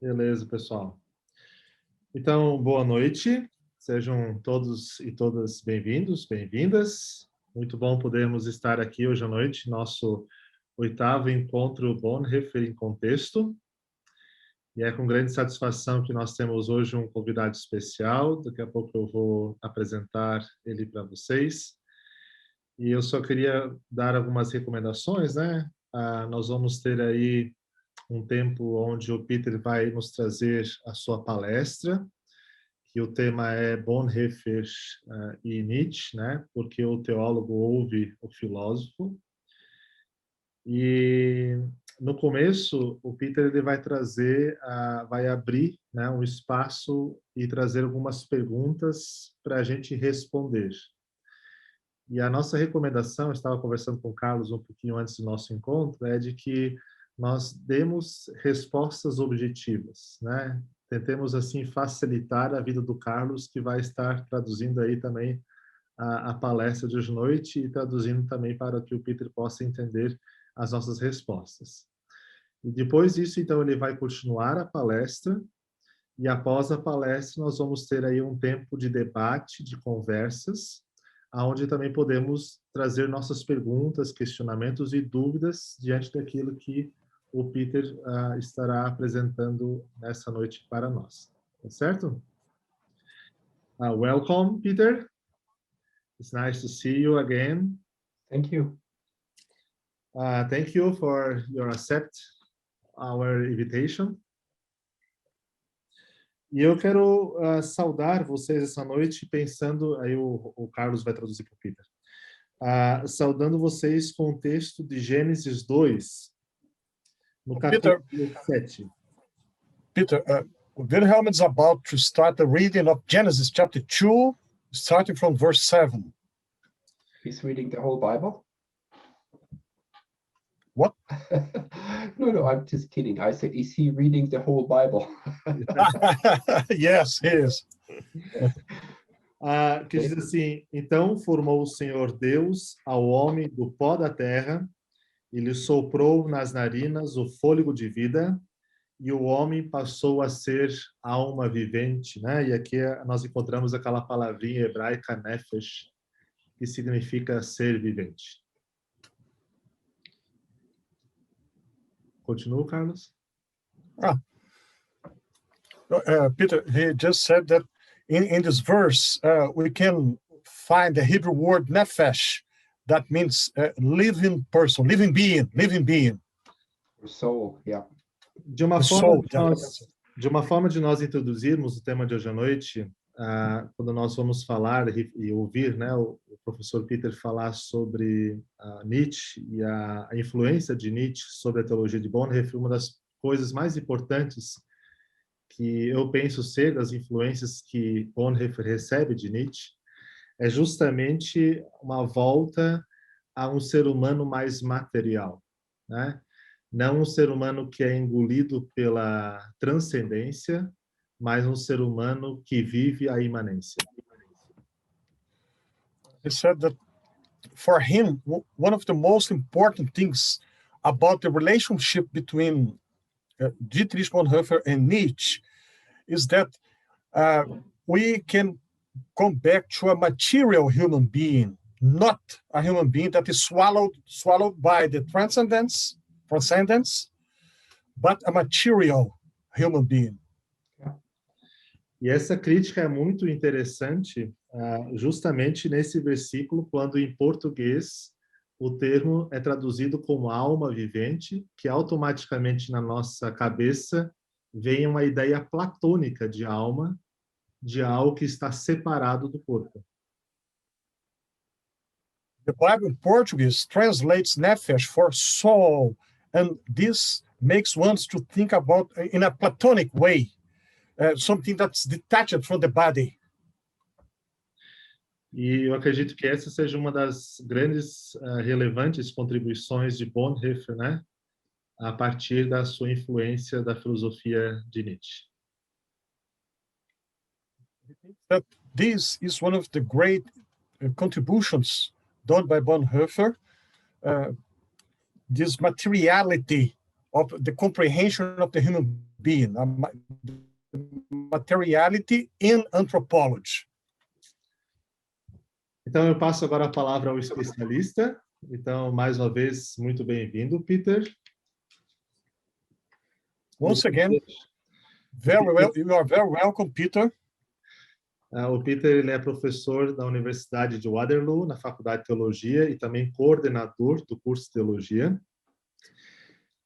Beleza, pessoal. Então, boa noite. Sejam todos e todas bem-vindos, bem-vindas. Muito bom podermos estar aqui hoje à noite, nosso 8º encontro Bonhoeffer em Contexto. E é com grande satisfação que nós temos hoje um convidado especial. Daqui a pouco eu vou apresentar ele para vocês. E eu só queria dar algumas recomendações, né? Nós vamos ter aí um tempo onde o Peter vai nos trazer a sua palestra, que o tema é Bonhoeffer e Nietzsche, né? Porque o teólogo ouve o filósofo. E no começo, o Peter ele vai trazer, vai abrir, né, um espaço e trazer algumas perguntas para a gente responder. E a nossa recomendação, eu estava conversando com o Carlos um pouquinho antes do nosso encontro, é de que nós demos respostas objetivas, né? Tentemos, assim, facilitar a vida do Carlos, que vai estar traduzindo aí também a palestra de hoje à noite e traduzindo também para que o Peter possa entender as nossas respostas. E depois disso, então, ele vai continuar a palestra e após a palestra nós vamos ter aí um tempo de debate, de conversas, aonde também podemos trazer nossas perguntas, questionamentos e dúvidas diante daquilo que o Peter estará apresentando nessa noite para nós. Tá certo? Welcome, Peter. It's nice to see you again. Thank you. Thank you for your accept our invitation. E eu quero saudar vocês essa noite pensando, aí o Carlos vai traduzir para o Peter, saudando vocês com o texto de Gênesis 2, no capítulo 7. Peter, Wilhelm is about to start the reading of Genesis chapter 2, starting from verse 7. He's reading the whole Bible? What? No, I'm just kidding. I said, is he reading the whole Bible? Yes, he is. Que diz assim: então formou o Senhor Deus ao homem do pó da terra e lhe soprou nas narinas o fôlego de vida e o homem passou a ser alma vivente, né? E aqui nós encontramos aquela palavrinha hebraica nefesh, que significa ser vivente. Continua, Carlos. Peter, he just said that in this verse, we can find the Hebrew word nefesh, that means living person, living being. Soul, yeah. De uma forma de nós introduzirmos o tema de hoje à noite, quando nós vamos falar e ouvir, né, o professor Peter falar sobre Nietzsche e a influência de Nietzsche sobre a teologia de Bonhoeffer, uma das coisas mais importantes que eu penso ser das influências que Bonhoeffer recebe de Nietzsche é justamente uma volta a um ser humano mais material, né? Não um ser humano que é engolido pela transcendência, mas um ser humano que vive a imanência. He said that for him, one of the most important things about the relationship between Dietrich Bonhoeffer and Nietzsche is that we can come back to a material human being, not a human being that is swallowed by the transcendence, but a material human being. E essa crítica é muito interessante, justamente nesse versículo, quando em português o termo é traduzido como alma vivente, que automaticamente na nossa cabeça vem uma ideia platônica de alma, de algo que está separado do corpo. The Bible in Portuguese translates nefesh for soul, and this makes one to think about in a platonic way, something that's detached from the body. E eu acredito que essa seja uma das grandes, relevantes contribuições de Bonhoeffer, né? A partir da sua influência da filosofia de Nietzsche. That this is one of the great contributions done by Bonhoeffer, this materiality of the comprehension of the human being, materiality in anthropology. Então, eu passo agora a palavra ao especialista. Então, mais uma vez, muito bem-vindo, Peter. Once again, you are very welcome, Peter. O Peter ele é professor da Universidade de Waterloo, na Faculdade de Teologia, e também coordenador do curso de Teologia.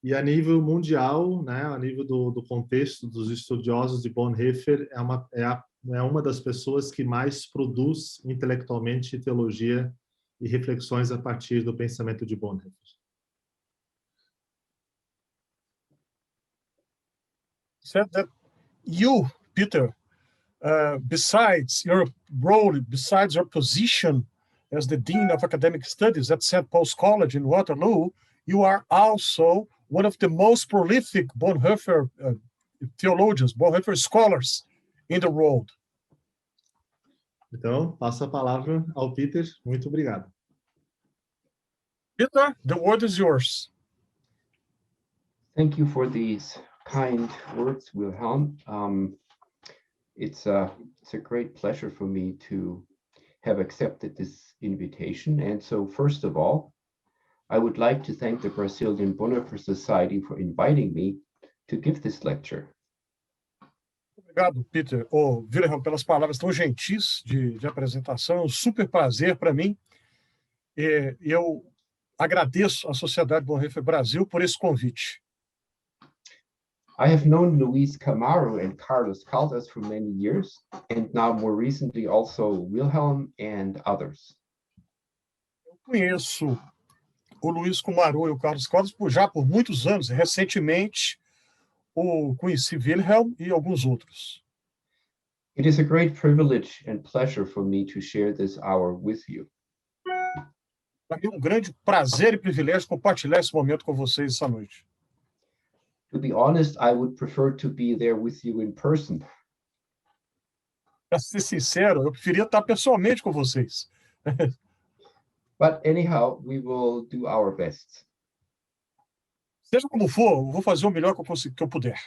E a nível mundial, né, a nível do contexto dos estudiosos de Bonhoeffer, é uma das pessoas que mais produz intelectualmente teologia e reflexões a partir do pensamento de Bonhoeffer. Said that you, Peter, besides your role, besides your position as the Dean of Academic Studies at St. Paul's College in Waterloo, you are also one of the most prolific Bonhoeffer theologians, Bonhoeffer scholars in the world. Então, passo a palavra ao Peter. Muito obrigado. Peter, the word is yours. Thank you for these kind words, Wilhelm. It's a great pleasure for me to have accepted this invitation. And so, first of all, I would like to thank the Brazilian Bonhoeffer Society for inviting me to give this lecture. Obrigado, Peter, Wilhelm, pelas palavras tão gentis de apresentação. É um super prazer para mim. Eu agradeço à Sociedade Bonhoeffer Brasil por esse convite. I have known Luis Camaro and Carlos Caldas for many years, and now more recently also Wilhelm and others. Eu conheço o Luiz Camaro e o Carlos Caldas já por muitos anos. Recentemente, conheci Wilhelm e alguns outros. It is a great privilege and pleasure for me to share this hour with you. Para mim é um grande prazer e privilégio compartilhar esse momento com vocês essa noite. To be honest, I would prefer to be there with you in person. Para ser sincero, eu preferia estar pessoalmente com vocês. But anyhow, we will do our best. Seja como for, eu vou fazer o melhor que eu puder.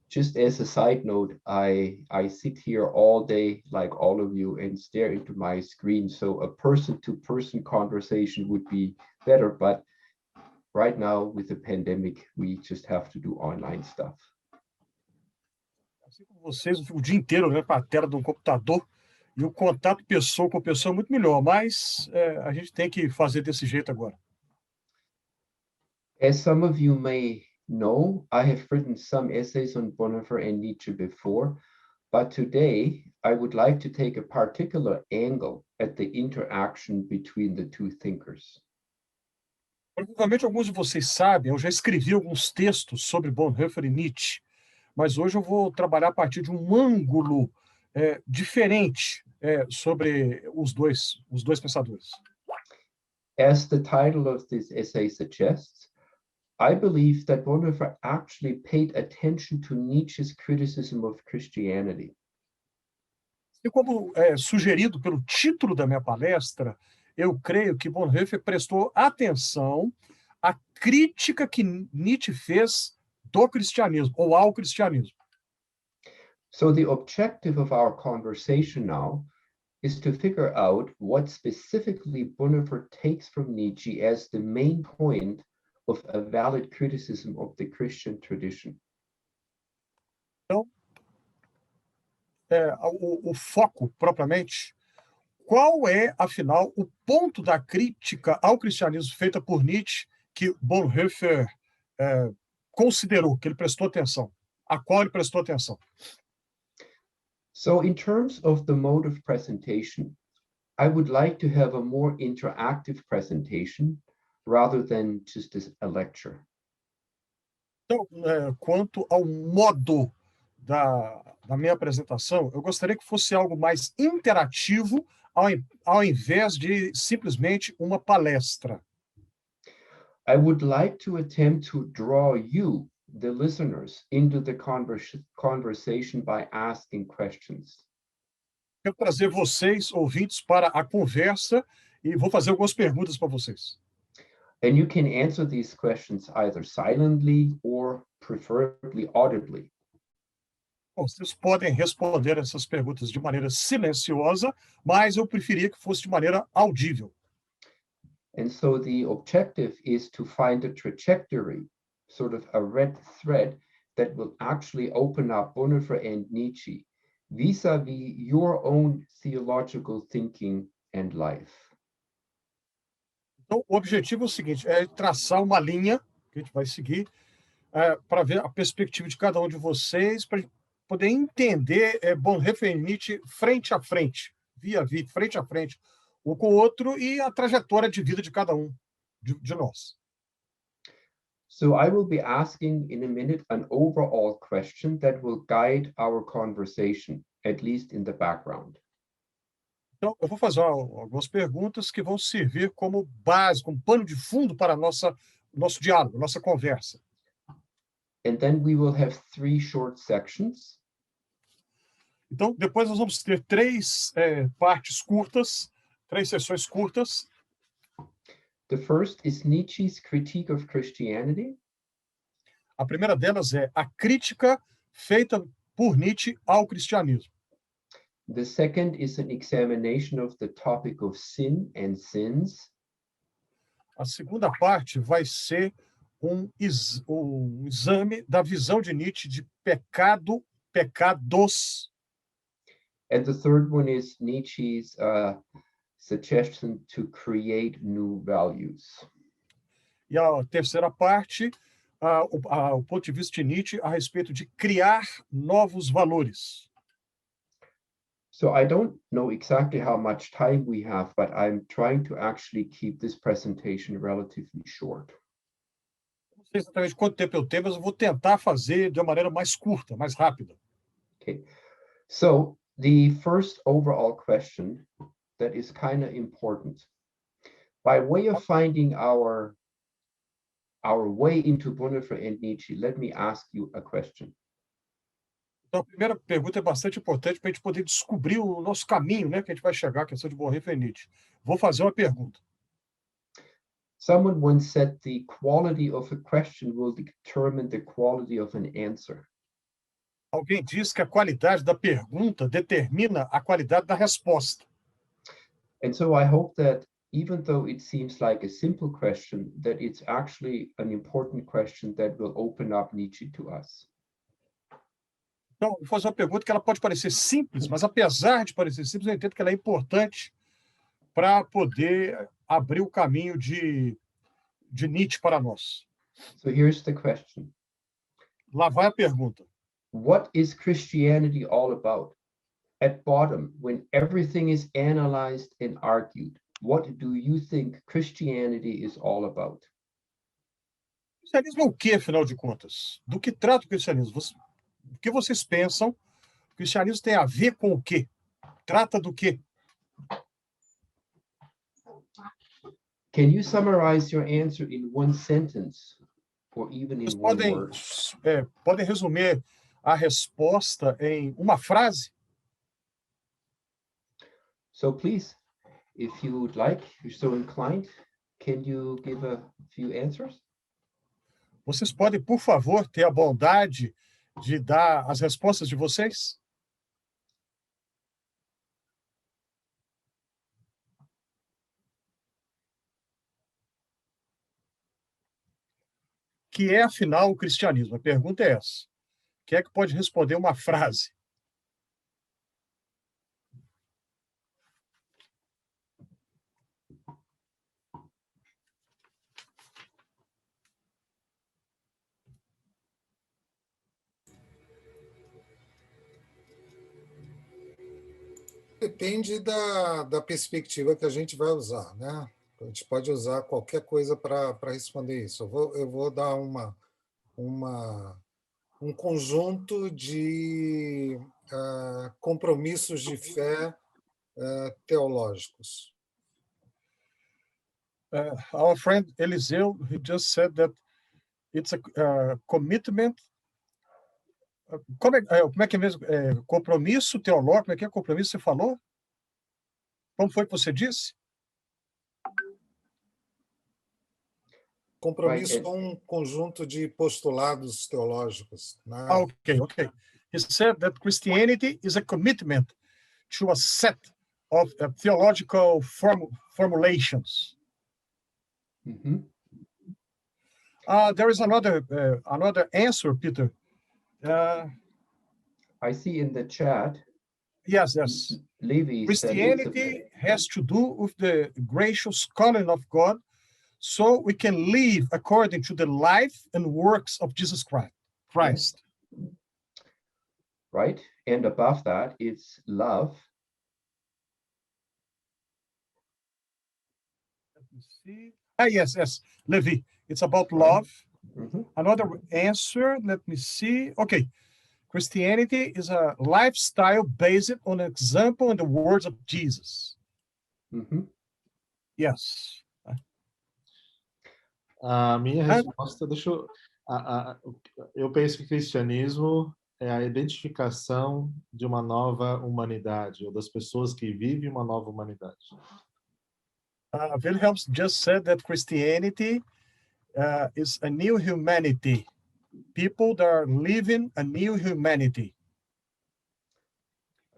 Just as a side note, I sit here all day like all of you and stare into my screen. So a person-to-person conversation would be better. But right now, with the pandemic, we just have to do online stuff. Assim como vocês, eu fico o dia inteiro olhando para a tela de um computador e o contato pessoa com pessoa é muito melhor, mas a gente tem que fazer desse jeito agora. As some of you may know, I have written some essays on Bonhoeffer and Nietzsche before, but today I would like to take a particular angle at the interaction between the two thinkers. Provavelmente alguns de vocês sabem, eu já escrevi alguns textos sobre Bonhoeffer e Nietzsche, mas hoje eu vou trabalhar a partir de um ângulo diferente sobre os dois pensadores. As the title of this essay suggests, I believe that Bonhoeffer actually paid attention to Nietzsche's criticism of Christianity. E como sugerido pelo título da minha palestra, eu creio que Bonhoeffer prestou atenção à crítica que Nietzsche fez do cristianismo, ou ao cristianismo. So the objective of our conversation now is to figure out what specifically Bonhoeffer takes from Nietzsche as the main point of a valid criticism of the Christian tradition. Então, o foco, propriamente, qual é, afinal, o ponto da crítica ao cristianismo feita por Nietzsche que Bonhoeffer considerou, que ele prestou atenção, a qual ele prestou atenção? So in terms of the mode of presentation, I would like to have a more interactive presentation rather than just a lecture. Então, quanto ao modo da minha apresentação, eu gostaria que fosse algo mais interativo ao invés de simplesmente uma palestra. I would like to attempt to draw you, the listeners, into the conversation by asking questions. Quero trazer vocês, ouvintes, para a conversa e vou fazer algumas perguntas para vocês. And you can answer these questions either silently or preferably audibly. Bom, vocês podem responder essas perguntas de maneira silenciosa, mas eu preferia que fosse de maneira audível. And so the objective is to find a trajectory, sort of a red thread that will actually open up Bonhoeffer and Nietzsche vis-a-vis your own theological thinking and life. Então, o objetivo é o seguinte, é traçar uma linha que a gente vai seguir para ver a perspectiva de cada um de vocês, para poder entender Bonhoeffer e Nietzsche frente a frente, frente a frente, um com o outro, e a trajetória de vida de cada um de nós. So I will be asking in a minute an overall question that will guide our conversation, at least in the background. Então, eu vou fazer algumas perguntas que vão servir como base, como pano de fundo para nosso diálogo, nossa conversa. And then we will have 3 short sections. Então, depois nós vamos ter 3 partes curtas, 3 sessões curtas. The first is Nietzsche's critique of Christianity. A primeira delas é a crítica feita por Nietzsche ao cristianismo. The second is an examination of the topic of sin and sins. A segunda parte vai ser um exame da visão de Nietzsche de pecado, pecados. And the third one is Nietzsche's suggestion to create new values. E a terceira parte, o ponto de vista de Nietzsche a respeito de criar novos valores. So I don't know exactly how much time we have, but I'm trying to actually keep this presentation relatively short. Não sei exatamente quanto tempo eu tenho, mas eu vou tentar fazer de uma maneira mais curta, mais rápida. Okay. So the first overall question that is kind of important. By way of finding our way into Bonhoeffer and Nietzsche, let me ask you a question. Então, a primeira pergunta é bastante importante para a gente poder descobrir o nosso caminho, né, que a gente vai chegar à questão de Bonhoeffer e Nietzsche. Vou fazer uma pergunta. Someone once said the quality of a question will determine the quality of an answer. Alguém disse que a qualidade da pergunta determina a qualidade da resposta. And so I hope that even though it seems like a simple question, that it's actually an important question that will open up Nietzsche to us. Então, vou fazer uma pergunta que ela pode parecer simples, mas apesar de parecer simples, eu entendo que ela é importante para poder abrir o caminho de Nietzsche para nós. So here's the question. Lá vai a pergunta. What is Christianity all about? At bottom, when everything is analyzed and argued, what do you think Christianity is all about? O cristianismo é o quê, afinal de contas? Do que trata o cristianismo? O que vocês pensam? O cristianismo tem a ver com o quê? Trata do quê? Can you summarize your answer in one sentence or even in one word? Podem resumir a resposta em uma frase? So please, if you would like, if you're so inclined, can you give a few answers? Vocês podem, por favor, ter a bondade de dar as respostas de vocês? Que é, afinal, o cristianismo? A pergunta é essa. Quem é que pode responder uma frase? Depende da perspectiva que a gente vai usar, né? A gente pode usar qualquer coisa para responder isso. Eu vou dar um conjunto de compromissos de fé teológicos. Our friend Eliseu, he just said that it's a commitment. Como é que é mesmo? Compromisso teológico, como é que é compromisso você falou? Como foi que você disse? compromisso Right. com um conjunto de postulados teológicos, né? Okay. He said that Christianity is a commitment to a set of theological formulations. Mhm. There is another answer, Peter. I see in the chat, Yes. Levi said Christianity has to do with the gracious calling of God, so we can live according to the life and works of Jesus Christ. right? And above that, it's love. Let me see. Yes, Levi. It's about Right. love. Mhm. Another answer, let me see. Okay. Christianity is a lifestyle based on an example and the words of Jesus. Mhm. Yes. A minha resposta, eu penso que cristianismo é a identificação de uma nova humanidade, ou das pessoas que vivem uma nova humanidade. Wilhelm just said that Christianity is a new humanity. People that are living a new humanity.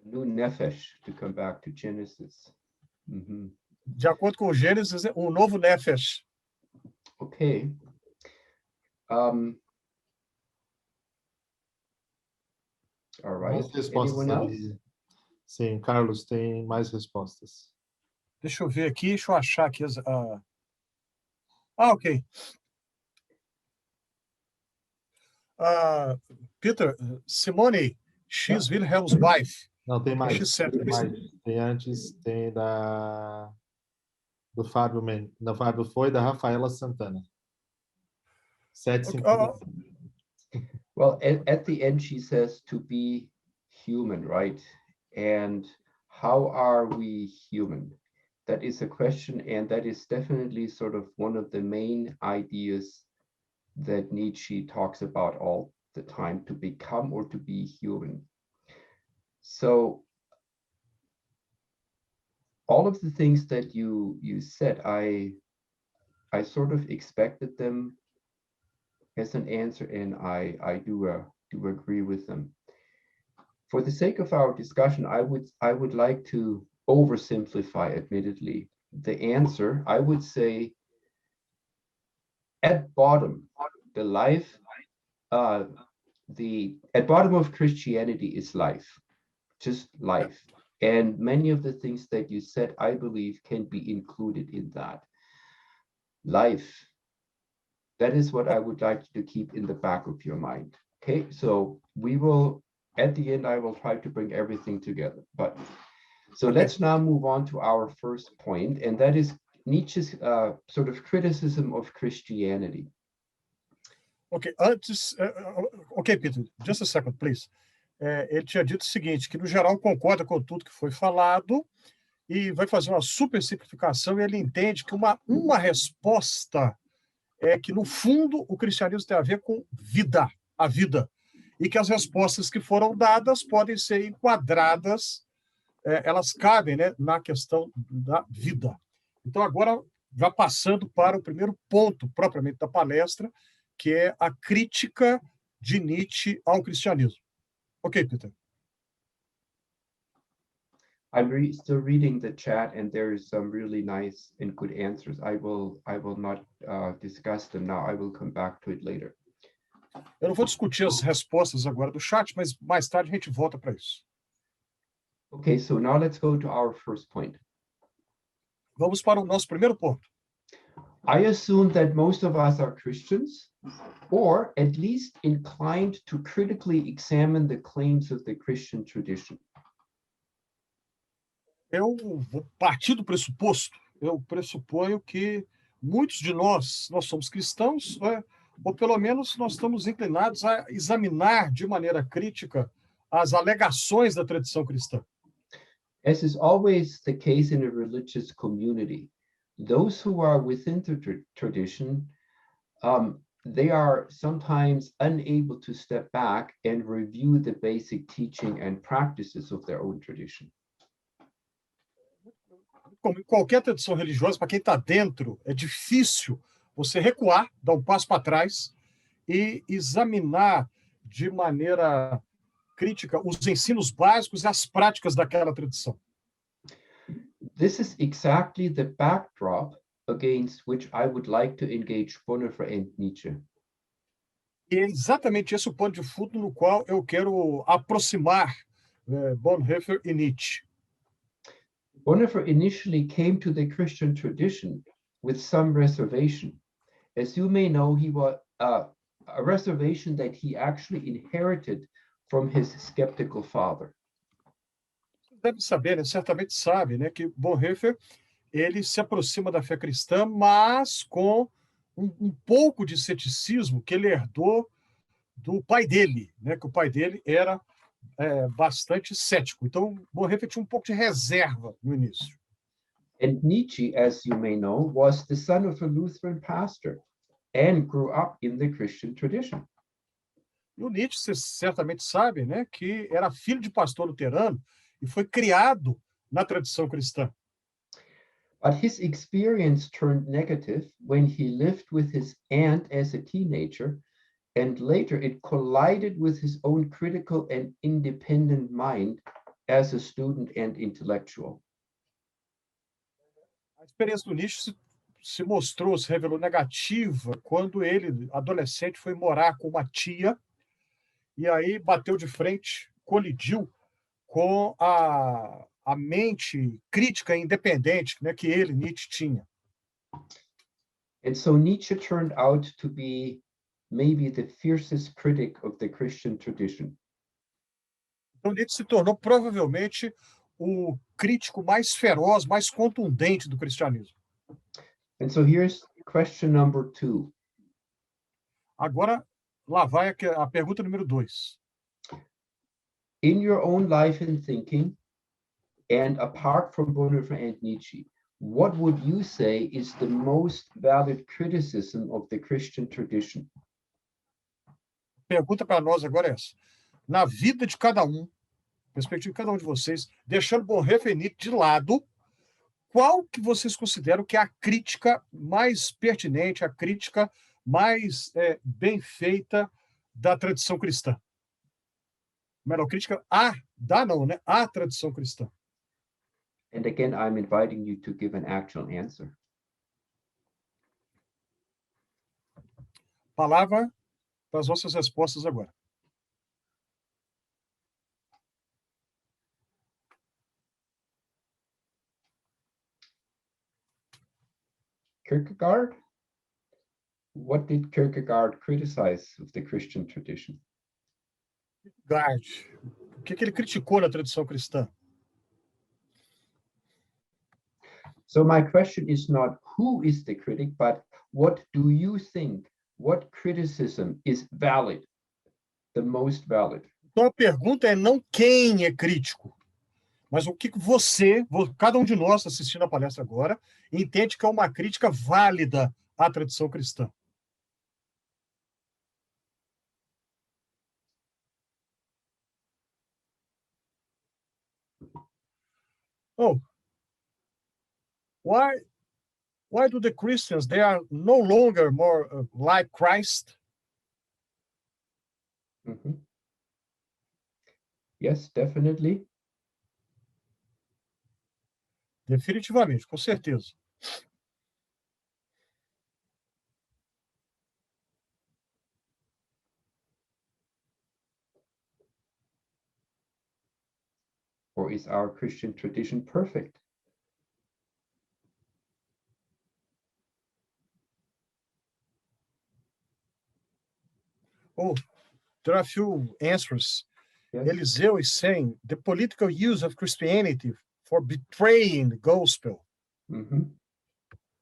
A new nefesh, to come back to Genesis. Mhm. De acordo com Gênesis, novo Nefesh. Okay. All right. Mais respostas Anyone ali. else? Sim, Carlos, tem mais respostas. Deixa eu ver aqui, deixa eu achar aqui. Ok. Peter, Simone, she's Wilhelm's wife. Não, tem mais. She said, Tem antes, tem do Fábio Fábio foi da Rafaela Santana. 750. Well, at the end, she says to be human, right? And how are we human? That is a question, and that is definitely sort of one of the main ideas that Nietzsche talks about all the time, to become or to be human. So all of the things that you said, I sort of expected them as an answer, and I do agree with them. For the sake of our discussion, I would like to oversimplify, admittedly, the answer. I would say at bottom, the life, at bottom of Christianity is life, just life. And many of the things that you said, I believe, can be included in that. Life. That is what I would like you to keep in the back of your mind. Okay, so we will, at the end, I will try to bring everything together. But so let's now move on to our first point, and that is Nietzsche's sort of criticism of Christianity. Ok, Peter, just a second, please. Ele tinha dito o seguinte, que no geral concorda com tudo que foi falado e vai fazer uma super simplificação, e ele entende que uma resposta é que, no fundo, o cristianismo tem a ver com a vida, e que as respostas que foram dadas podem ser enquadradas, elas cabem, né, na questão da vida. Então, agora, já passando para o primeiro ponto, propriamente, da palestra, que é a crítica de Nietzsche ao cristianismo. Ok, Peter. I'm still reading the chat, and there is some really nice and good answers. I will not discuss them now. I will come back to it later. Eu não vou discutir as respostas agora do chat, mas mais tarde a gente volta para isso. Okay, so now let's go to our first point. Vamos para o nosso primeiro ponto. I assume that most of us are Christians, or at least inclined to critically examine the claims of the Christian tradition. Eu vou partir do pressuposto, eu pressuponho que muitos de nós somos cristãos, ou pelo menos nós estamos inclinados a examinar de maneira crítica as alegações da tradição cristã. As is always the case in a religious community, those who are within the tradition, they are sometimes unable to step back and review the basic teaching and practices of their own tradition. Como em qualquer tradição religiosa, para quem está dentro, é difícil você recuar, dar um passo para trás e examinar de maneira crítica os ensinos básicos e as práticas daquela tradição. This is exactly the backdrop against which I would like to engage Bonhoeffer and Nietzsche. E é exatamente esse o pano de fundo no qual eu quero aproximar Bonhoeffer e Nietzsche. Bonhoeffer initially came to the Christian tradition with some reservation. As you may know, he was a reservation that he actually inherited from his skeptical father. Deve saber, né? Certamente sabe, né, que Bonhoeffer ele se aproxima da fé cristã, mas com um pouco de ceticismo que ele herdou do pai dele, né, que o pai dele era bastante cético. Então, Bonhoeffer tinha um pouco de reserva no início. And Nietzsche, as you may know, was the son of a Lutheran pastor and grew up in the Christian tradition. E o Nietzsche, você certamente sabe, né, que era filho de pastor luterano e foi criado na tradição cristã. But his experience turned negative when he lived with his aunt as a teenager, and later it collided with his own critical and independent mind as a student and intellectual. A experiência do Nietzsche se mostrou, se revelou negativa quando ele, adolescente, foi morar com uma tia e aí bateu de frente, colidiu com a mente crítica e independente, né, que ele, Nietzsche, tinha. And so Nietzsche turned out to be maybe the fiercest critic of the Christian tradition. Então, Nietzsche se tornou provavelmente o crítico mais feroz, mais contundente do cristianismo. And so here's question number 2. Agora, lá vai a pergunta número 2. In your own life and thinking, and apart from Bonhoeffer and Nietzsche, what would you say is the most valid criticism of the Christian tradition? Pergunta para nós agora é essa. Na vida de cada um, perspectiva de cada um de vocês, deixando Bonhoeffer e Nietzsche de lado, qual que vocês consideram que é a crítica mais pertinente, a crítica mais bem feita da tradição cristã? Melhor, crítica à tradição cristã. And again, I'm inviting you to give an actual answer. Palavra para as vossas respostas agora. Kierkegaard? What did Kierkegaard criticize of the Christian tradition? Kierkegaard. O que ele criticou na tradição cristã? So my question is not who is the critic, but what do you think? What criticism is valid, the most valid? Então a pergunta é não quem é crítico, mas o que você, cada um de nós assistindo a palestra agora, entende que é uma crítica válida à tradição cristã. Oh, why do the Christians, they are no longer more like Christ? Mm-hmm. Yes, definitely. Definitivamente, com certeza. Or is our Christian tradition perfect? Oh, there are a few answers. Yes. Eliseu is saying the political use of Christianity for betraying the gospel. Mm-hmm.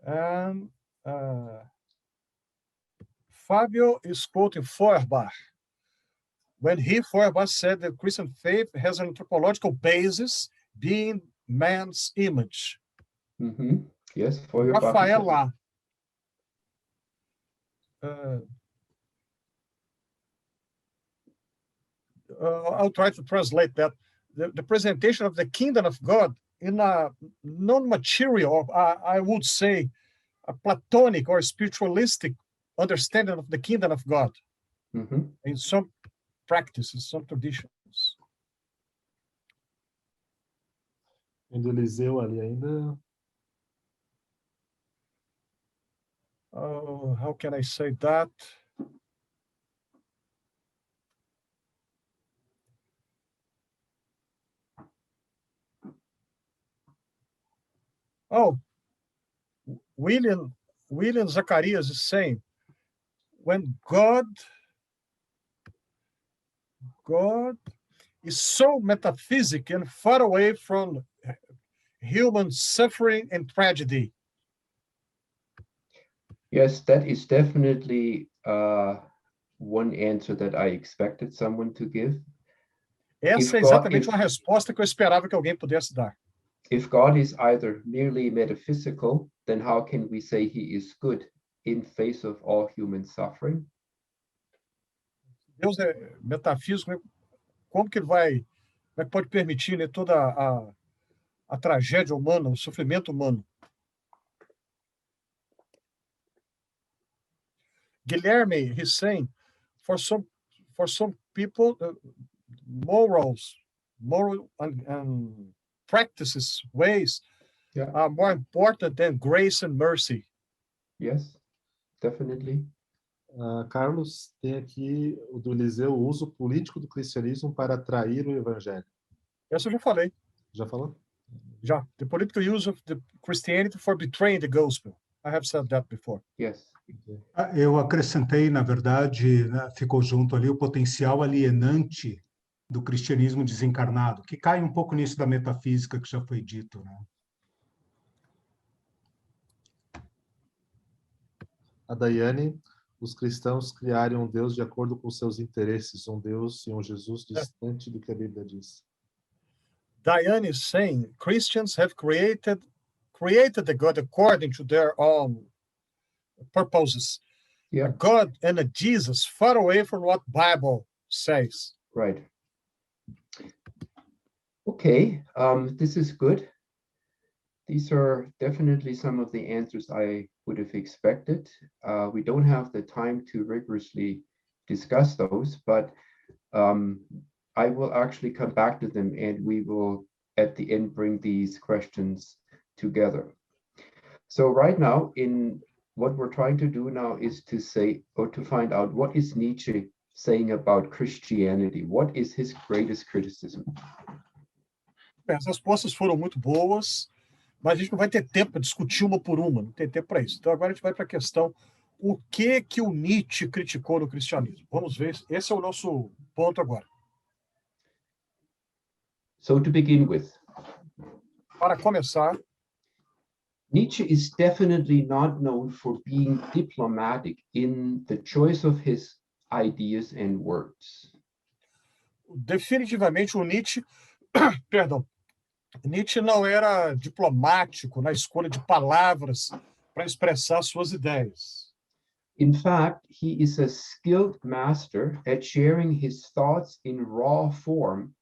And Fabio is quoting Feuerbach. When Feuerbach said that Christian faith has an anthropological basis, being man's image. Mm-hmm. Yes, Feuerbach. Rafael lá. I'll try to translate that. The presentation of the kingdom of God in a non-material, I would say, a Platonic or spiritualistic understanding of the kingdom of God Mhm. in some practices, some traditions. Do Eliseu ali ainda. How can I say that? Oh, William Zacharias is saying, when God is so metaphysical and far away from human suffering and tragedy. Yes, that is definitely one answer that I expected someone to give. Essa é exatamente uma resposta que eu esperava que alguém pudesse dar. If God is either merely metaphysical, then how can we say he is good in face of all human suffering? Deus é metafísico, como que ele pode permitir, né, toda a tragédia humana, o sofrimento humano? Guilherme, he's saying, for some people, moral and practices, ways, are more important than grace and mercy. Yes, definitely. Carlos, tem aqui o do Eliseu, o uso político do cristianismo para atrair o evangelho. Essa eu já falei. Já falou? Já. The political use of the Christianity for betraying the gospel. I have said that before. Yes. Eu acrescentei, na verdade, né, ficou junto ali o potencial alienante do cristianismo desencarnado, que cai um pouco nisso da metafísica que já foi dito, né? A Daiane, os cristãos criaram um Deus de acordo com seus interesses, um Deus e um Jesus distante do que a Bíblia diz. Diane is saying Christians have created the God according to their own purposes. Yeah. A God and a Jesus far away from what Bible says. Right. Okay, this is good. These are definitely some of the answers I would have expected. We don't have the time to rigorously discuss those, but I will actually come back to them and we will at the end bring these questions together. So right now, in what we're trying to do now is to say, or to find out, what is Nietzsche saying about Christianity? What is his greatest criticism? As respostas foram muito boas, mas a gente não vai ter tempo para discutir uma por uma, não tem tempo para isso. Então agora a gente vai para a questão, o que o Nietzsche criticou no cristianismo? Vamos ver, esse é o nosso ponto agora. So to begin with, para começar, Nietzsche is definitely not known for being diplomatic in the choice of his ideas and words. Definitivamente o Nietzsche, perdão, Nietzsche não era diplomático na escolha de palavras para expressar suas ideias. In fact, he is a skilled master at sharing his thoughts in raw form,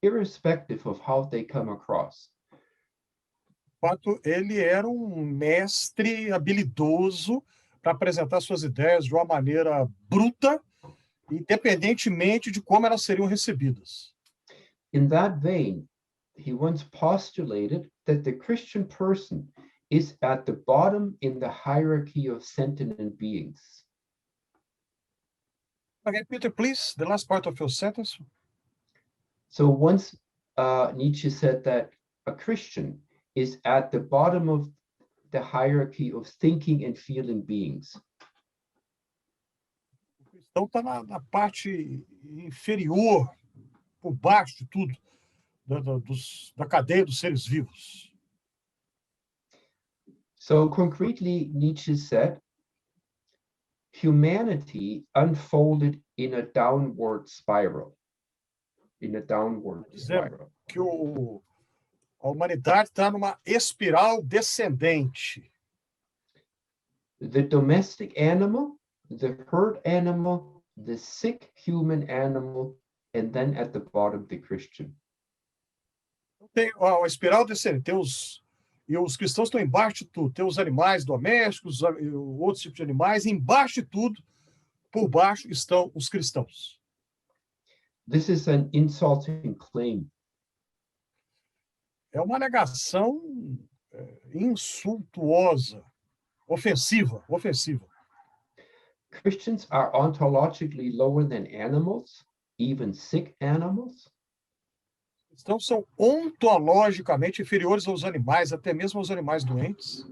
irrespective of how they come across. De fato, ele era mestre habilidoso para apresentar suas ideias de uma maneira bruta, independentemente de como elas seriam recebidas. In that vein, he once postulated that the Christian person is at the bottom in the hierarchy of sentient beings. Okay, Peter, please, the last part of your sentence. So once Nietzsche said that a Christian is at the bottom of the hierarchy of thinking and feeling beings. O cristão está na parte inferior, por baixo de tudo, da cadeia dos seres vivos. So concretely, Nietzsche said, humanity unfolded in a downward spiral. In a downward spiral. Que a humanidade está numa espiral descendente. The domestic animal, the herd animal, the sick human animal, and then at the bottom, the Christian. Tem a espiral descendente, tem os E os cristãos estão embaixo de tudo. Tem os animais domésticos, outros tipos de animais. Embaixo de tudo, por baixo, estão os cristãos. This is an insulting claim. É uma negação insultuosa, ofensiva. Christians are ontologically lower than animals, even sick animals. Cristãos são ontologicamente inferiores aos animais, até mesmo aos animais doentes.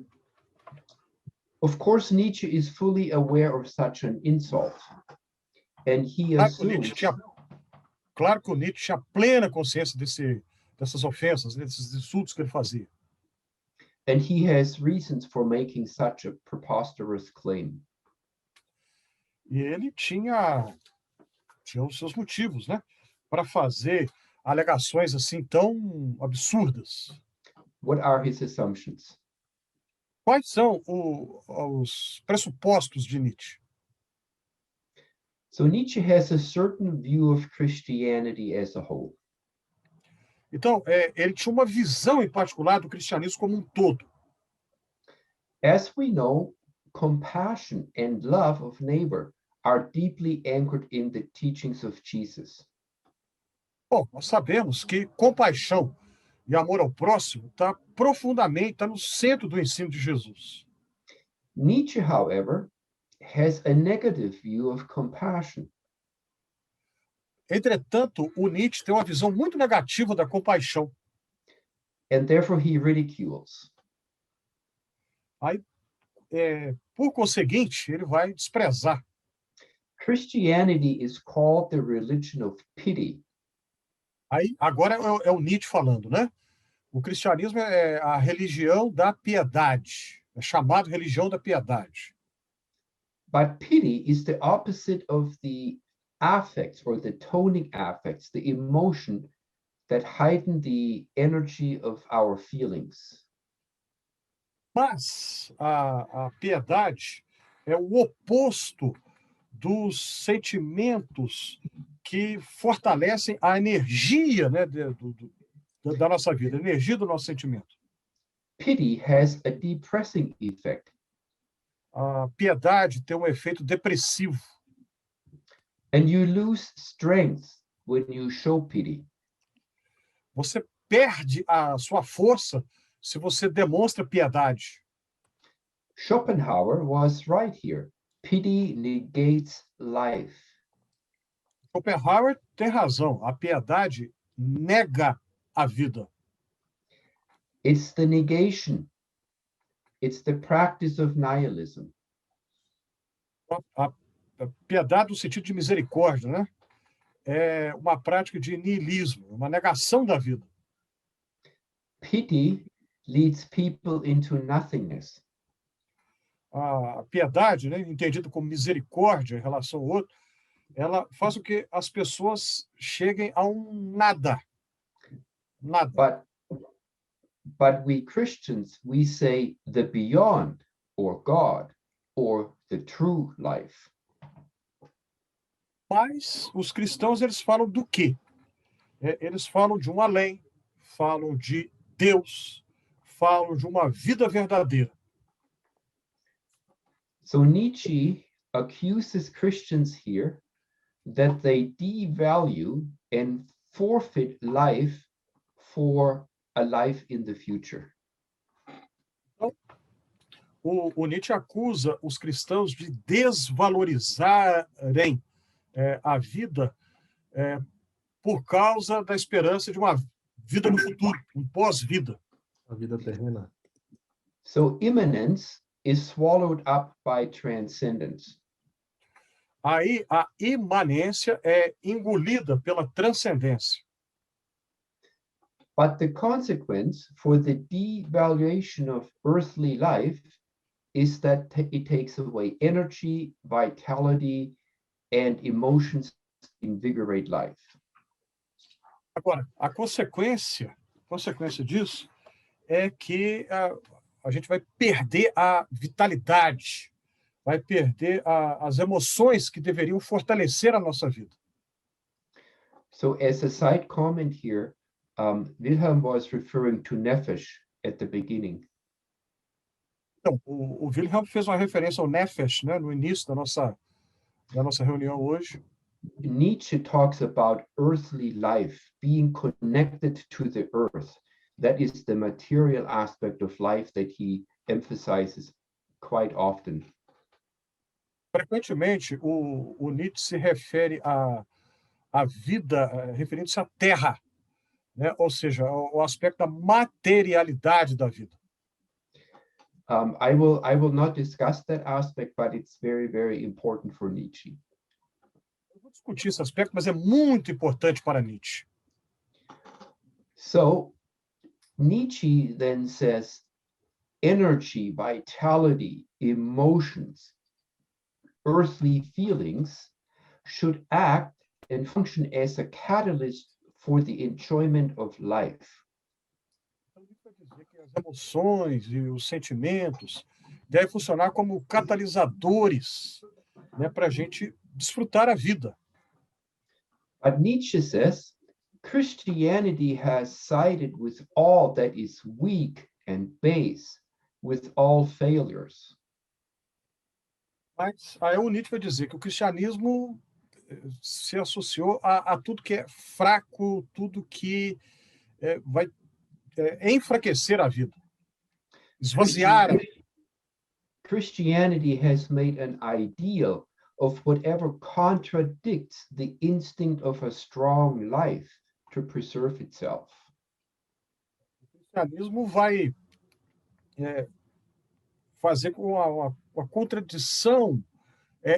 Of course, Nietzsche is fully aware of such an insult, and he assumes Claro que o Nietzsche tinha plena consciência dessas ofensas, desses insultos que ele fazia. and he has reasons for making such a preposterous claim. E ele tinha os seus motivos, né, para fazer alegações assim tão absurdas. What are his assumptions? Quais são os pressupostos de Nietzsche? So Nietzsche has a certain view of Christianity as a whole. Então, ele tinha uma visão em particular do cristianismo como um todo. As we know, compassion and love of neighbor are deeply anchored in the teachings of Jesus. Bom, nós sabemos que compaixão e amor ao próximo está no centro do ensino de Jesus. Nietzsche, however, has a negative view of compassion. Entretanto, o Nietzsche tem uma visão muito negativa da compaixão. And therefore he ridicules. Aí, por conseguinte, ele vai desprezar. Christianity is called the religion of pity. Aí, agora é o Nietzsche falando, né? O cristianismo é a religião da piedade. É chamado religião da piedade. But pity is the opposite of the affects or the tonic affects, the emotion that heighten the energy of our feelings. Mas a piedade é o oposto dos sentimentos que fortalecem a energia, né, da nossa vida, a energia do nosso sentimento. Pity has a depressing effect. A piedade tem um efeito depressivo. And you lose strength when you show pity. Você perde a sua força se você demonstra piedade. Schopenhauer was right here. Pity negates life. Schopenhauer tem razão. A piedade nega a vida. It's the negation. It's the practice of nihilism. A piedade no sentido de misericórdia, né? É uma prática de niilismo, uma negação da vida. Pity leads people into nothingness. A piedade, né, entendida como misericórdia em relação ao outro, ela faz com que as pessoas cheguem a um nada. Nada. But we Christians, we say the beyond, or God, or the true life. Mas os cristãos, eles falam do quê? Eles falam de um além, falam de Deus, falam de uma vida verdadeira. So Nietzsche accuses Christians here that they devalue and forfeit life for a life in the future. Então, o Nietzsche acusa os cristãos de desvalorizarem a vida por causa da esperança de uma vida no futuro, um pós-vida. A vida terrena. So immanence is swallowed up by transcendence. Aí a imanência é engolida pela transcendência. But the consequence for the devaluation of earthly life is that it takes away energy, vitality, and emotions to invigorate life. Agora, a consequência disso é que a gente vai perder a vitalidade, vai perder as emoções que deveriam fortalecer a nossa vida. So as a side comment here, Wilhelm was referring to Nefesh at the beginning. Então, o Wilhelm fez uma referência ao Nefesh, né, no início da nossa reunião hoje. Nietzsche talks about earthly life being connected to the earth. That is the material aspect of life that he emphasizes quite often. Frequentemente, o Nietzsche se refere à vida, referindo-se à terra, né? Ou seja, o aspecto da materialidade da vida. I will not discuss that aspect, but it's very, very important for Nietzsche. Eu vou discutir esse aspecto, mas é muito importante para Nietzsche. So Nietzsche then says energy, vitality, emotions, earthly feelings should act and function as a catalyst for the enjoyment of life. As emoções e os sentimentos devem funcionar como catalisadores, né, para a gente desfrutar a vida. But Nietzsche says Christianity has sided with all that is weak and base, with all failures. Mas aí o Nietzsche vai dizer que o cristianismo se associou a tudo que é fraco, tudo que vai enfraquecer a vida, esvaziar a vida. Christianity has made an ideal of whatever contradicts the instinct of a strong life to preserve itself. O cristianismo vai fazer com uma contradição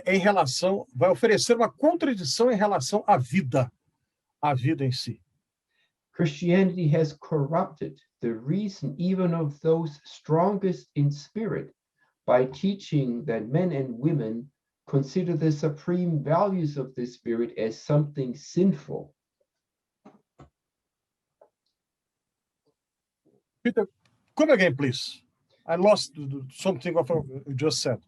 em relação, vai oferecer uma contradição em relação à vida em si. Christianity has corrupted the reason even of those strongest in spirit by teaching that men and women consider the supreme values of the spirit as something sinful. Peter, come again, please. I lost something of what you just said.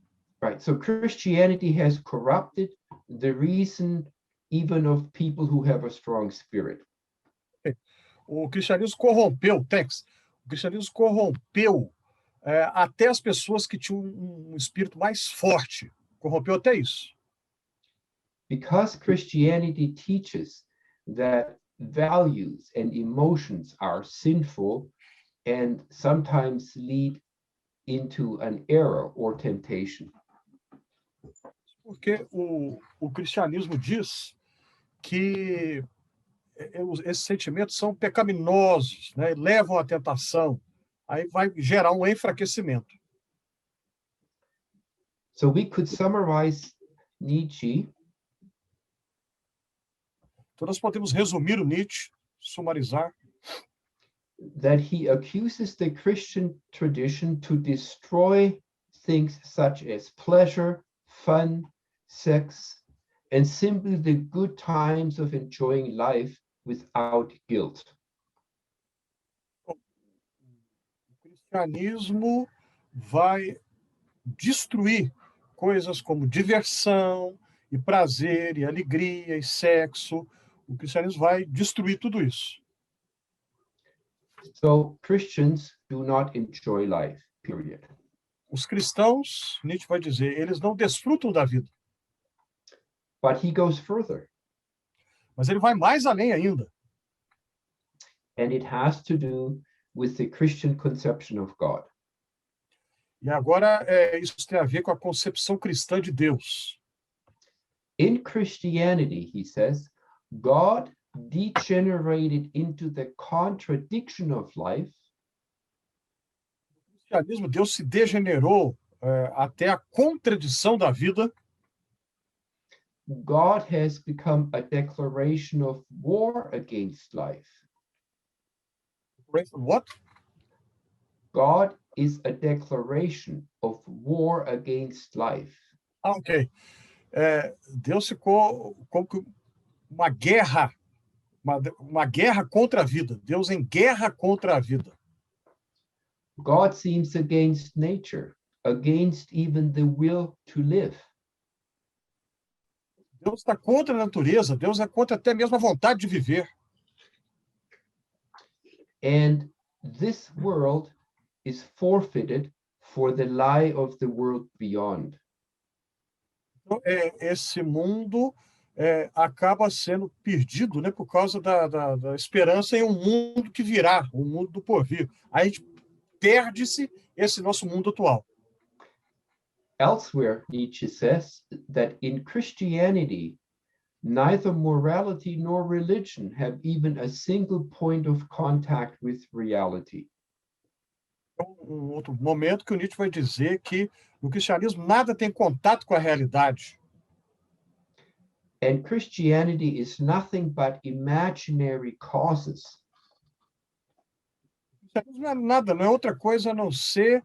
Right. So Christianity has corrupted the reason even of people who have a strong spirit. O cristianismo corrompeu, o cristianismo corrompeu até as pessoas que tinham um espírito mais forte. Corrompeu até isso. Because Christianity teaches that values and emotions are sinful and sometimes lead into an error or temptation. Porque o cristianismo diz que esses sentimentos são pecaminosos, né? Levam à tentação. Aí vai gerar um enfraquecimento. So we could summarize Nietzsche Então nós podemos resumir o Nietzsche, sumarizar, that he accuses the Christian tradition to destroy things such as pleasure, fun, sex, and simply the good times of enjoying life without guilt. O cristianismo vai destruir coisas como diversão, e prazer, e alegria, e sexo. O cristianismo vai destruir tudo isso. So Christians do not enjoy life, period. Os cristãos, Nietzsche vai dizer, eles não desfrutam da vida. But he goes further, Mas ele vai mais além ainda. and it has to do with the Christian conception of God. E agora isso tem a ver com a concepção cristã de Deus. In Christianity, he says, God degenerated into the contradiction of life No cristianismo, Deus se degenerou até a contradição da vida. God has become a declaration of war against life. What? God is a declaration of war against life. Ah, ok. Deus ficou como que uma guerra contra a vida. Deus em guerra contra a vida. God seems against nature, against even the will to live. Deus está contra a natureza. Deus é contra até mesmo a vontade de viver. And this world is forfeited for the lie of the world beyond. Então, esse mundo acaba sendo perdido, né, por causa da esperança em um mundo que virá, um mundo do porvir. Aí a gente perde-se esse nosso mundo atual. Elsewhere, Nietzsche says that in Christianity, neither morality nor religion have even a single point of contact with reality. Um outro momento que o Nietzsche vai dizer que no cristianismo nada tem contato com a realidade. And Christianity is nothing but imaginary causes. O cristianismo não é nada, não é outra coisa a não ser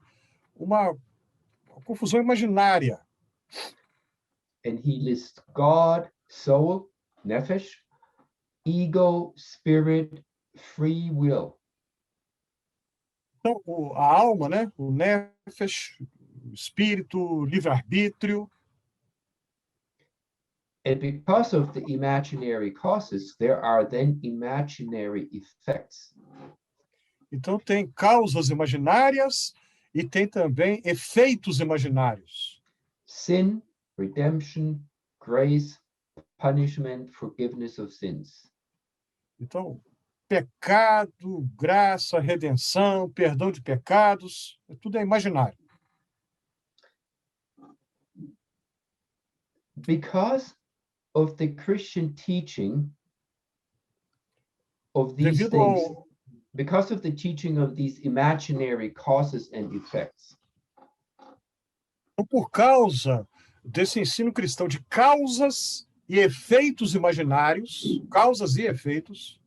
uma confusão imaginária. And he lists God, soul, nefesh, ego, spirit, free will. Então, a alma, né, o nefesh, o espírito, o livre-arbítrio. And because of the imaginary causes, there are then imaginary effects. Então, tem causas imaginárias e tem também efeitos imaginários. Sin, redemption, grace, punishment, forgiveness of sins. Então, pecado, graça, redenção, perdão de pecados, tudo é imaginário. Because of the Christian teaching of these Devido things, ao, because of the teaching of these imaginary causes and effects, então, por causa desse ensino cristão de causas e efeitos imaginários, causas e efeitos,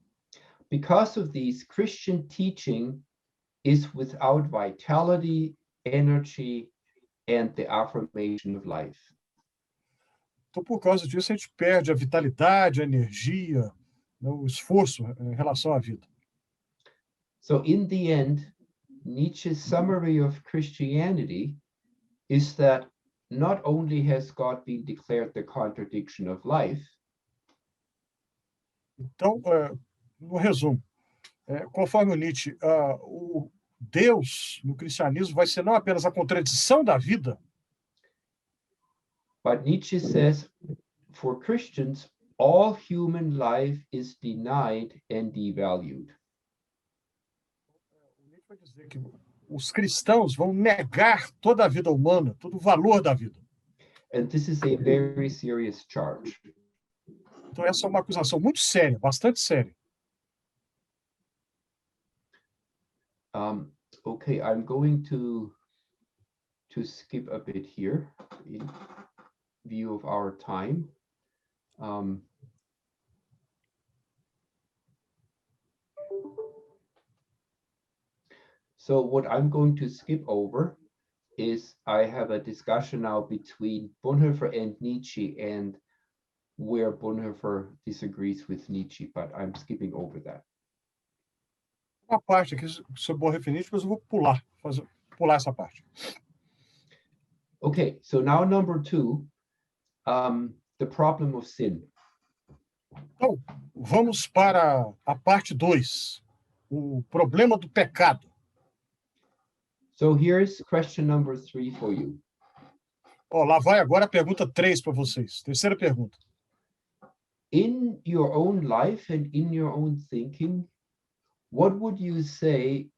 because of these, Christian teaching is without vitality, energy, and the affirmation of life. então, por causa disso, a gente perde a vitalidade, a energia, né, o esforço em relação à vida. So in the end, Nietzsche's summary of Christianity is that not only has God been declared the contradiction of life, Então, no resumo, conforme o Nietzsche, o Deus no cristianismo vai ser não apenas a contradição da vida, but Nietzsche says for Christians, all human life is denied and devalued. o Nietzsche vai dizer que os cristãos vão negar toda a vida humana, todo o valor da vida. And this is a very serious charge. Então, essa é uma acusação muito séria, bastante séria. Okay, I'm going to skip a bit here in view of our time. So what I'm going to skip over is I have a discussion now between Bonhoeffer and Nietzsche, and where Bonhoeffer disagrees with Nietzsche, but I'm skipping over that. Uma parte aqui sobre Bonhoeffer e Nietzsche, mas eu vou pular essa parte. Okay, so now number 2, the problem of sin. Então, vamos para a parte 2, o problema do pecado. So here's question number 3 for you. Lá vai agora a pergunta 3 para vocês. Terceira pergunta. In your own life and in your own thinking, what would you say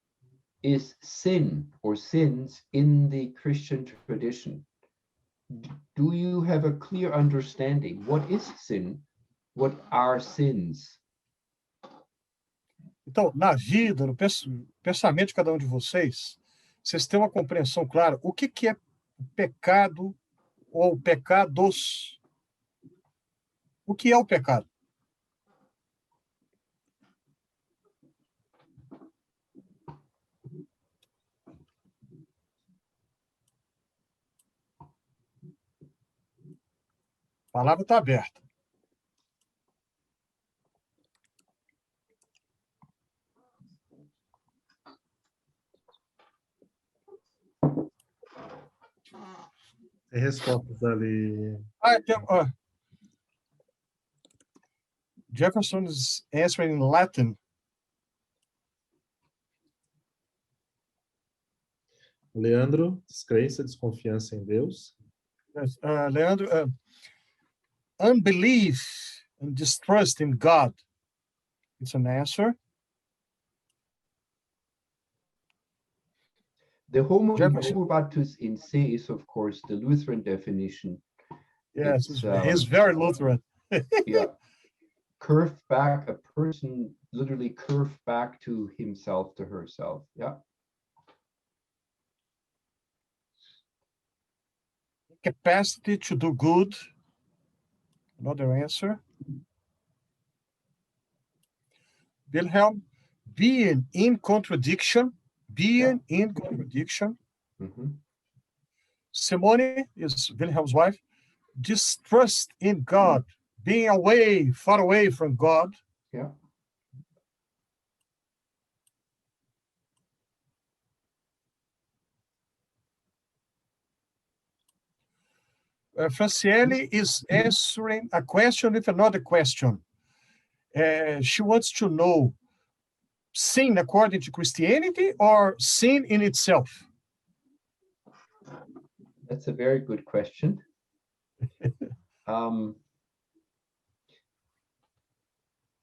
is sin or sins in the Christian tradition? Do you have a clear understanding? What is sin? What are sins? Então, na vida, no pensamento de cada um de vocês têm uma compreensão clara. O que é pecado ou pecados? O que é o pecado? A palavra está aberta. Tem respostas ali. Jefferson is answering in Latin. Leandro, descrença, desconfiança em Deus. Yes, Leandro, unbelief and distrust in God. It's an answer. The homo Jefferson. improbatus in se is, of course, the Lutheran definition. Yes, It's, he's very Lutheran. Yeah, curved back, a person literally curved back to himself, to herself. Yeah. Capacity to do good. Another answer. Wilhelm, being in contradiction. Being in contradiction. Mhm. Simone is Wilhelm's wife. Distrust in God. Being away, far away from God. Yeah. Franciele is answering a question with another question. She wants to know sin according to Christianity or sin in itself? That's a very good question.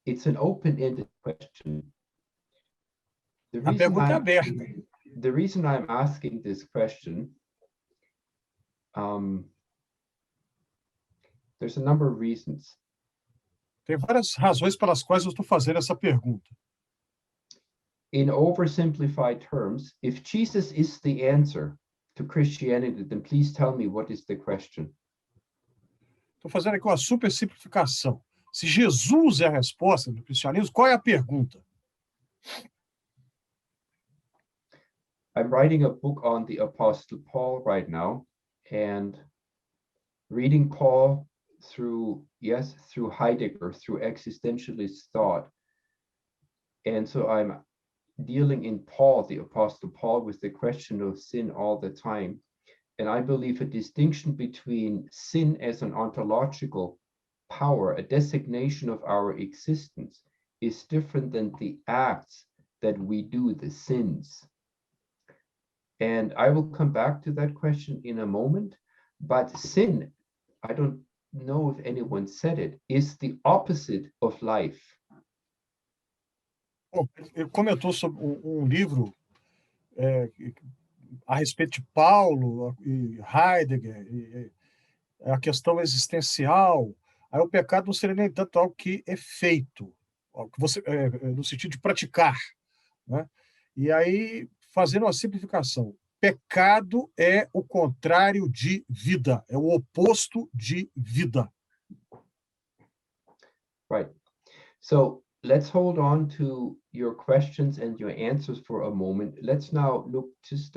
It's an open-ended question. A pergunta é aberta. The reason I'm asking this question, there's a number of reasons. Tem várias razões pelas quais eu estou fazendo essa pergunta. In oversimplified terms, if Jesus is the answer to Christianity, then please tell me what is the question. Estou fazendo aqui uma super simplificação. Se Jesus é a resposta do cristianismo, qual é a pergunta? I'm writing a book on the Apostle Paul right now, and reading Paul through Heidegger, through existentialist thought. And so I'm dealing in Paul, the Apostle Paul, with the question of sin all the time. And I believe a distinction between sin as an ontological power, a designation of our existence, is different than the acts that we do, the sins. And I will come back to that question in a moment. But sin, I don't know if anyone said it, is the opposite of life. Bom, ele comentou sobre livro a respeito de Paulo e Heidegger, e a questão existencial. Aí o pecado não seria nem tanto algo que é feito, algo que você, no sentido de praticar, né? E aí, fazendo uma simplificação, pecado é o contrário de vida, é o oposto de vida. Right. So let's hold on to your questions and your answers for a moment. Let's now look just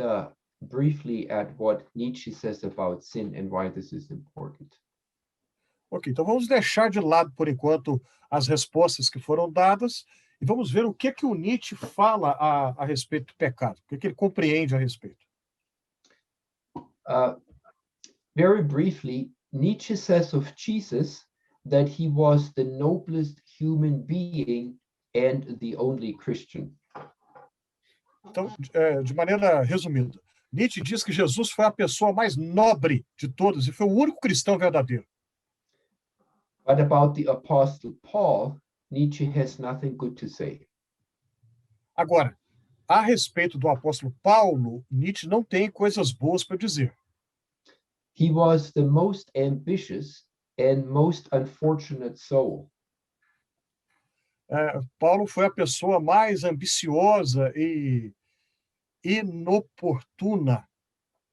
briefly at what Nietzsche says about sin and why this is important. Ok, então vamos deixar de lado, por enquanto, as respostas que foram dadas e vamos ver o que o Nietzsche fala a respeito do pecado, o que ele compreende a respeito. Very briefly, Nietzsche says of Jesus that he was the noblest human being and the only Christian. Então, de maneira resumida, Nietzsche diz que Jesus foi a pessoa mais nobre de todas e foi o único cristão verdadeiro. But about the Apostle Paul, Nietzsche has nothing good to say. Agora, a respeito do apóstolo Paulo, Nietzsche não tem coisas boas para dizer. He was the most ambitious and most unfortunate soul. Paulo foi a pessoa mais ambiciosa e inoportuna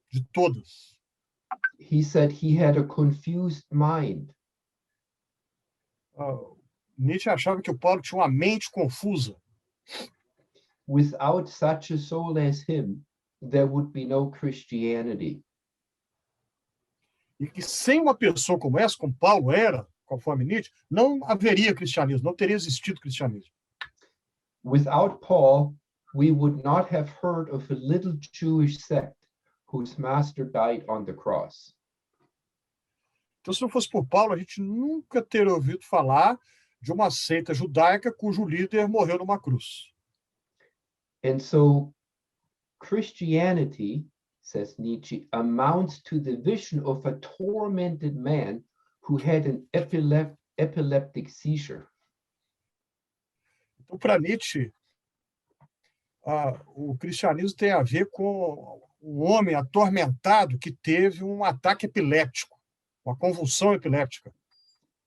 de todas. He said he had a confused mind. Nietzsche achava que o Paulo tinha uma mente confusa. Without such a soul as him, there would be no Christianity. E que sem uma pessoa como essa, como Paulo era, conforme Nietzsche, não haveria cristianismo, não teria existido cristianismo. Without Paul, we would not have heard of a little Jewish sect whose master died on the cross. Então, se não fosse por Paulo, a gente nunca teria ouvido falar de uma seita judaica cujo líder morreu numa cruz. And so Christianity says Nietzsche, amounts to the vision of a tormented man who had an epileptic seizure. Então, para Nietzsche, o cristianismo tem a ver com um homem atormentado que teve um ataque epiléptico, uma convulsão epiléptica.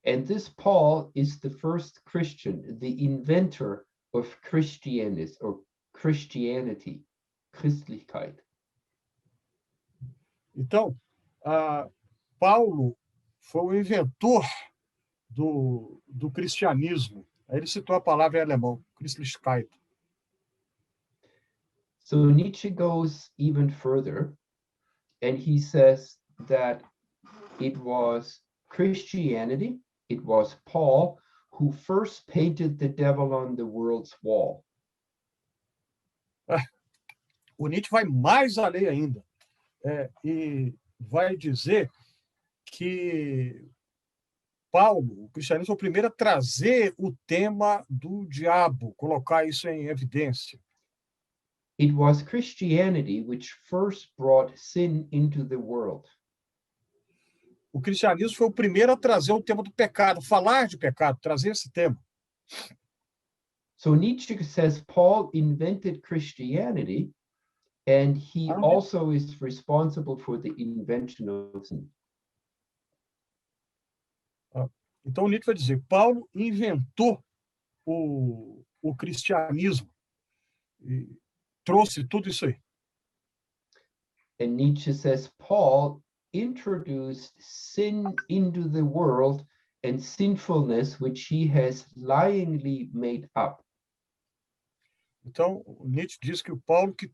And this Paul is the first Christian, the inventor of Christianity, Christlichkeit. Então, Paulo foi o inventor do cristianismo. Aí ele citou a palavra em alemão, Christlichkeit. So Nietzsche goes even further, and he says that it was Christianity, it was Paul who first painted the devil on the world's wall. O Nietzsche vai mais além ainda, e vai dizer que Paulo, o cristianismo, foi o primeiro a trazer o tema do diabo, colocar isso em evidência. It was Christianity which first brought sin into the world. O cristianismo foi o primeiro a trazer o tema do pecado, falar de pecado, trazer esse tema. So Nietzsche says Paul invented Christianity, and he also is responsible for the invention of sin. Então Nietzsche vai dizer, Paulo inventou o cristianismo e trouxe tudo isso aí. And Nietzsche says Paul introduced sin into the world and sinfulness which he has lyingly made up. Então Nietzsche diz que o Paulo que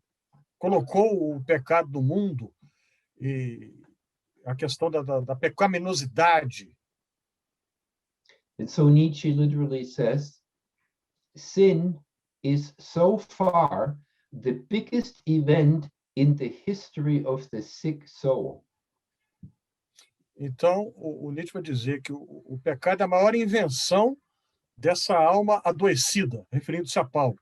colocou o pecado no mundo e a questão da pecaminosidade. And so Nietzsche literally says, sin is so far the biggest event in the history of the sick soul. Então, o Nietzsche vai dizer que o pecado é a maior invenção dessa alma adoecida, referindo-se a Paulo.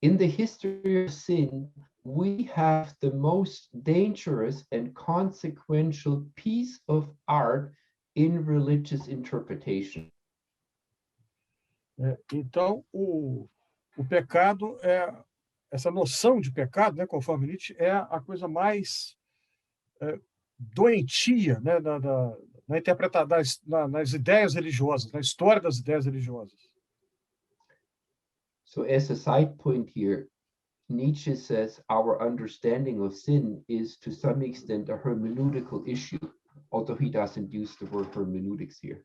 In the history of sin, we have the most dangerous and consequential piece of art in religious interpretation. Então, o pecado essa noção de pecado, né, conforme Nietzsche, é a coisa mais doentia, né, na interpretação nas ideias religiosas, na história das ideias religiosas. So as a side point here, Nietzsche says our understanding of sin is to some extent a hermeneutical issue, although he doesn't use the word hermeneutics here.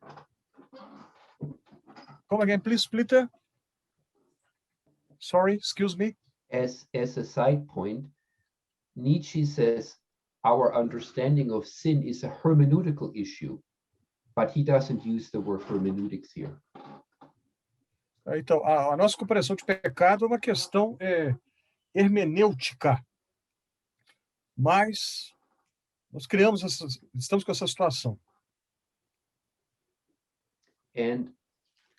Come again, please, Peter. Sorry, excuse me. As a side point, Nietzsche says our understanding of sin is a hermeneutical issue, but he doesn't use the word hermeneutics here. Então, a nossa compreensão de pecado é uma questão hermenêutica, mas nós estamos com essa situação. And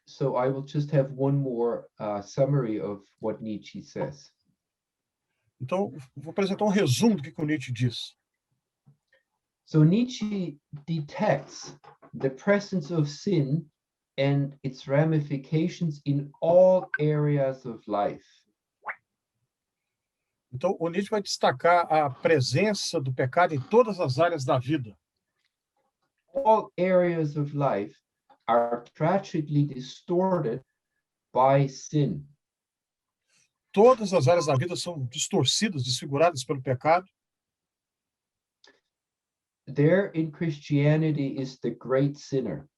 so I will just have one more summary of what Nietzsche says. Então, vou apresentar um resumo do que o Nietzsche diz. So Nietzsche detects the presence of sin and its ramifications in all areas of life. Então, o Nietzsche vai destacar a presença do pecado em todas as áreas da vida. All areas of life are tragically distorted by sin. Todas as áreas da vida são distorcidas, desfiguradas pelo pecado. There in Christianity is the great sinner.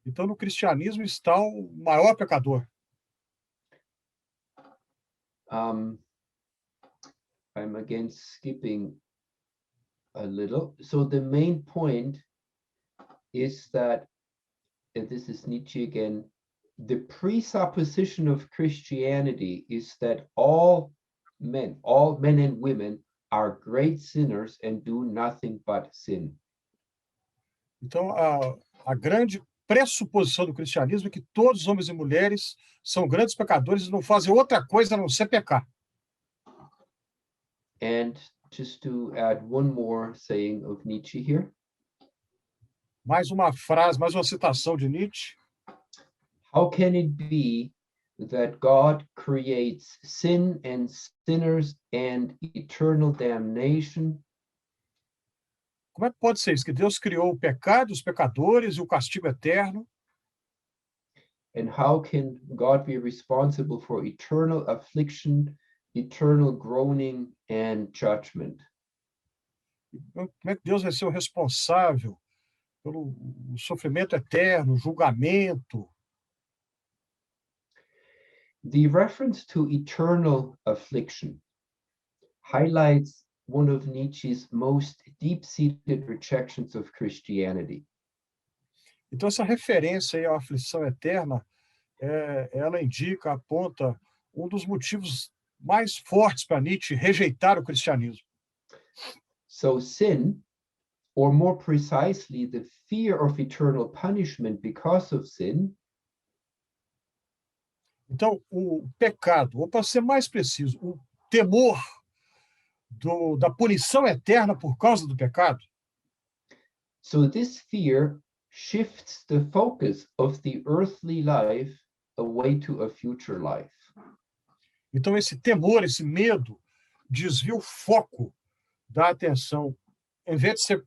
Então, no cristianismo está o maior pecador. I'm again skipping a little. So the main point is that, and this is Nietzsche again, the presupposition of Christianity is that all men and women are great sinners and do nothing but sin. Então, a grande pressuposição do cristianismo é que todos os homens e mulheres são grandes pecadores e não fazem outra coisa a não ser pecar. And just to add one more saying of Nietzsche here. Mais uma frase, mais uma citação de Nietzsche. How can it be that God creates sin and sinners and eternal damnation? Como é que pode ser isso? Que Deus criou o pecado, os pecadores e o castigo eterno. And how can God be responsible for eternal affliction, eternal groaning, and judgment? Como é que Deus vai ser o responsável pelo sofrimento eterno, julgamento? The reference to eternal affliction highlights one of Nietzsche's most deep-seated rejections of Christianity. Então, essa referência aí à aflição eterna, ela indica, aponta um dos motivos mais fortes para Nietzsche rejeitar o cristianismo. So sin, or more precisely, the fear of eternal punishment because of sin, Então, o pecado, ou para ser mais preciso, o temor da punição eterna por causa do pecado, so this fear shifts the focus of the earthly life away to a future life. então esse temor, esse medo, desvia o foco da atenção. Em vez de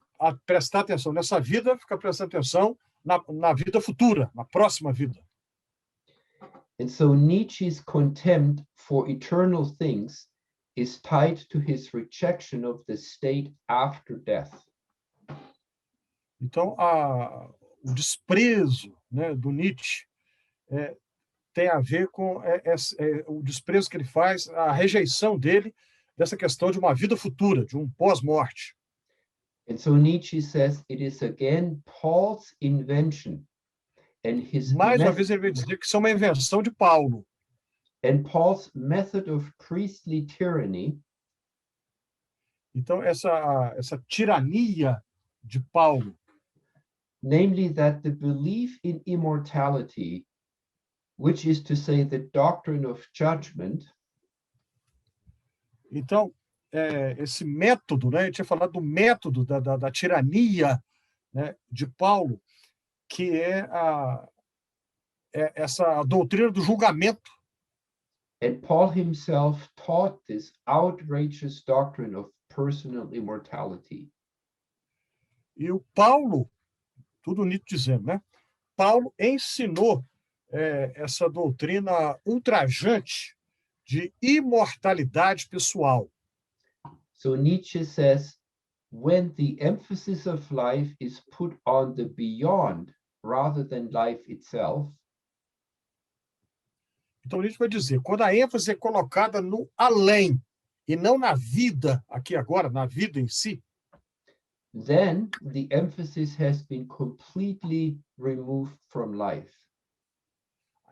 prestar atenção nessa vida, fica prestando atenção na vida futura, na próxima vida. And so Nietzsche's contempt for eternal things is tied to his rejection of the state after death. Então, o desprezo, né, do Nietzsche tem a ver com o desprezo que ele faz, a rejeição dele dessa questão de uma vida futura, de um pós-morte. And so Nietzsche says it is again Paul's invention and his Mais uma vez ele vai dizer que isso é uma invenção de Paulo. and Paul's method of priestly tyranny Então, essa tirania de Paulo, namely that the belief in immortality, which is to say the doctrine of judgment, então, esse método, né, eu tinha falado do método da tirania, né, de Paulo, que essa doutrina do julgamento. and Paul himself taught this outrageous doctrine of personal immortality. E o Paulo, tudo Nietzsche dizendo, né? Paulo ensinou essa doutrina ultrajante de imortalidade pessoal. So Nietzsche says, when the emphasis of life is put on the beyond rather than life itself, Então, Nietzsche vai dizer, quando a ênfase é colocada no além e não na vida, aqui agora, na vida em si, then the emphasis has been completely removed from life.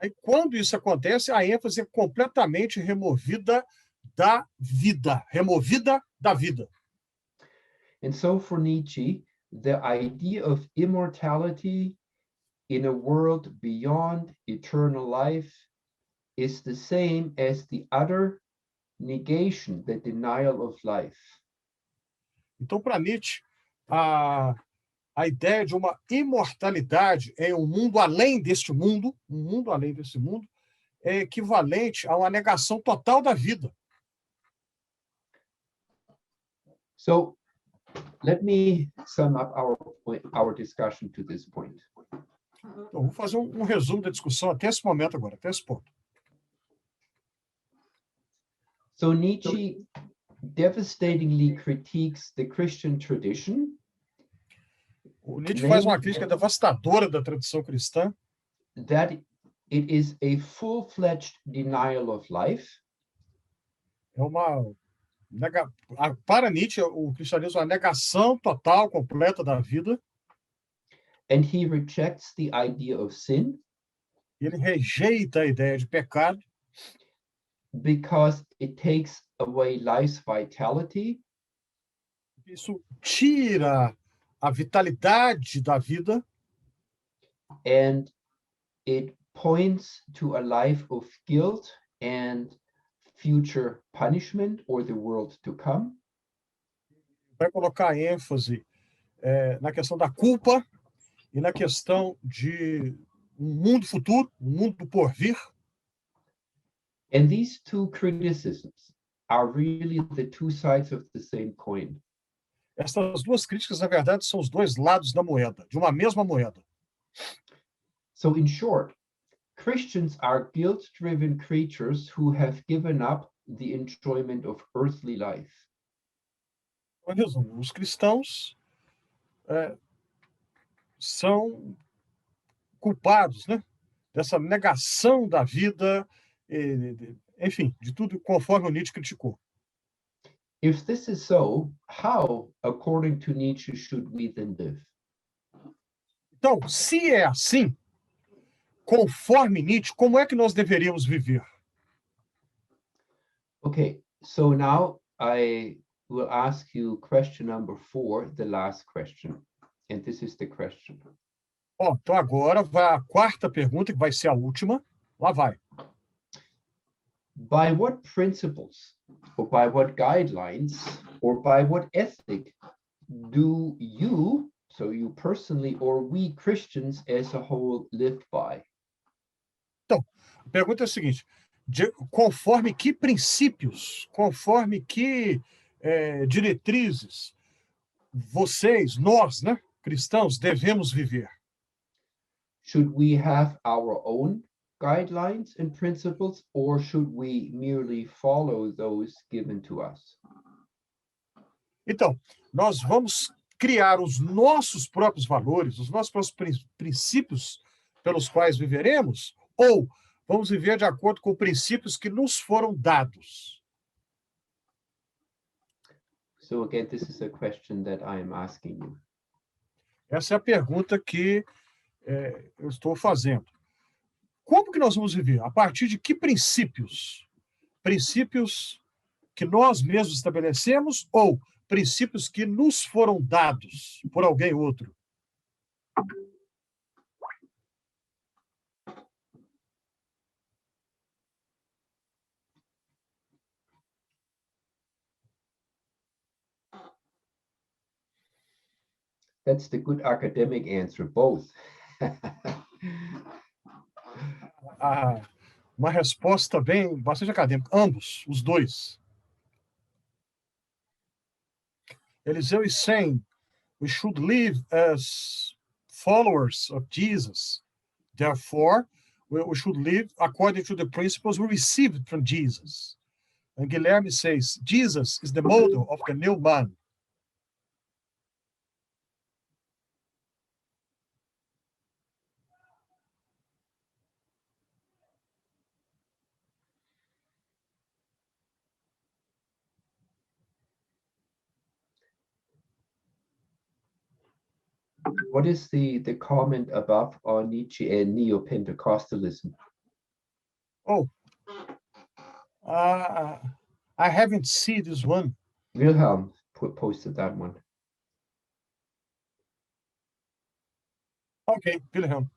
aí quando isso acontece, a ênfase é completamente removida da vida, And so for Nietzsche, the idea of immortality in a world beyond eternal life is the same as the utter negation, the denial of life. Então, para Nietzsche, a ideia de uma imortalidade em um mundo além deste mundo, é equivalente a uma negação total da vida. So let me sum up our discussion to this point. Então, vou fazer um resumo da discussão até esse momento agora, até esse ponto. So Nietzsche devastatingly critiques the Christian tradition, O Nietzsche faz uma crítica devastadora da tradição cristã, that it is a full-fledged denial of life, para Nietzsche, o cristianismo é uma negação total, completa da vida, and he rejects the idea of sin e ele rejeita a ideia de pecado, because it takes away life's vitality isso tira a vitalidade da vida and it points to a life of guilt and future punishment or the world to come. vai colocar ênfase na questão da culpa e na questão de um mundo futuro, um mundo por vir. And these two criticisms are really the two sides of the same coin. Essas duas críticas, na verdade, são os dois lados da moeda, de uma mesma moeda. So in short, Christians are guilt-driven creatures who have given up the enjoyment of earthly life. Em resumo, os cristãos são culpados, né, dessa negação da vida, enfim, de tudo conforme o Nietzsche criticou. If this is so, how, according to Nietzsche, should we then live? Então, se é assim, conforme Nietzsche, como é que nós deveríamos viver? Okay, so now I will ask you question number 4, the last question. And this is the question. Então agora vai a quarta pergunta, que vai ser a última. Lá vai. By what principles, or by what guidelines, or by what ethic do you, so you personally, or we Christians as a whole, live by? Então, a pergunta é a seguinte: conforme que princípios, conforme que diretrizes vocês, nós, né, cristãos, devemos viver? Should we have our own guidelines and principles, or should we merely follow those given to us? Então, nós vamos criar os nossos próprios valores, os nossos próprios princípios pelos quais viveremos, ou vamos viver de acordo com princípios que nos foram dados? So again, this is a question that I am asking you. Essa é a pergunta que eu estou fazendo. Como que nós vamos viver? A partir de que princípios? Princípios que nós mesmos estabelecemos ou princípios que nos foram dados por alguém outro? That's the good academic answer, both. Uma resposta bastante acadêmica. Ambos, os dois. Eliseu is saying we should live as followers of Jesus. Therefore, we should live according to the principles we received from Jesus. And Guilherme says, Jesus is the model of the new man. What is the comment above on Nietzsche and Neo-Pentecostalism? I haven't seen this one. Wilhelm posted that one. Ok, Wilhelm.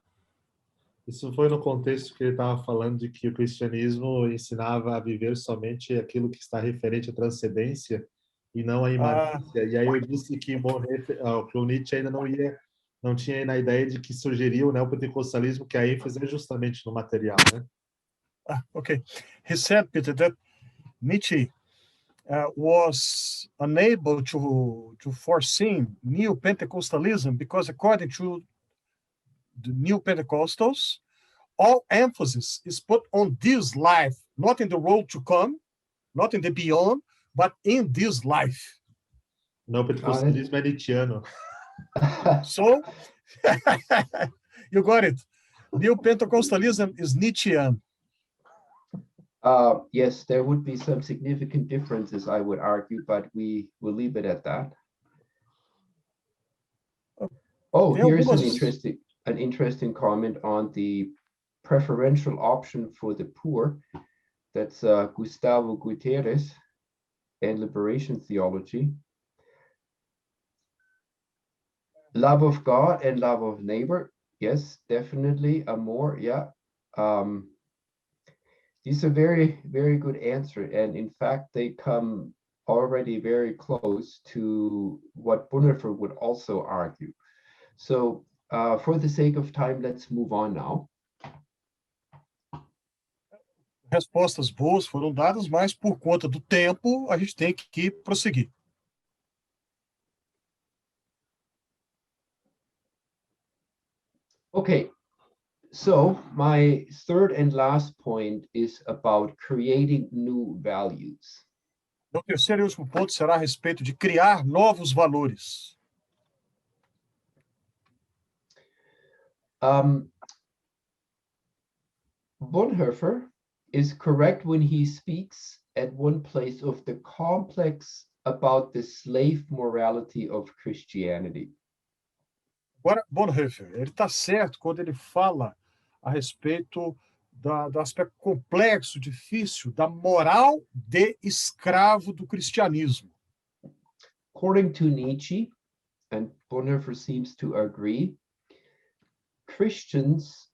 Isso foi no contexto que ele estava falando de que o cristianismo ensinava a viver somente aquilo que está referente à transcendência e não à imanência. E aí eu disse que o Nietzsche ainda não tinha na ideia de que surgiria o neopentecostalismo, que a ênfase é justamente no material, né? Okay. He said, Peter, that Nietzsche was unable to foresee Neo-Pentecostalism because, according to the New Pentecostals, all emphasis is put on this life, not in the world to come, not in the beyond, but in this life. Não, o pentecostalismo é nietzschiano. So, you got it. New Pentecostalism is Nietzschean. Yes, there would be some significant differences, I would argue, but we will leave it at that. Oh, here's an interesting comment on the preferential option for the poor. That's Gustavo Gutierrez and liberation theology. Love of God and love of neighbor. Yes, definitely. Amor, yeah. These are very, very good answers. And in fact, they come already very close to what Bonhoeffer would also argue. So for the sake of time, let's move on now. Respostas boas foram dadas, mas por conta do tempo, a gente tem que prosseguir. Okay, so my third and last point is about creating new values. O terceiro e último ponto será a respeito de criar novos valores. Bonhoeffer is correct when he speaks at one place of the complex about the slave morality of Christianity. Agora, Bonhoeffer, ele está certo quando ele fala a respeito do aspecto complexo, difícil, da moral de escravo do cristianismo. According to Nietzsche, and Bonhoeffer seems to agree, Christians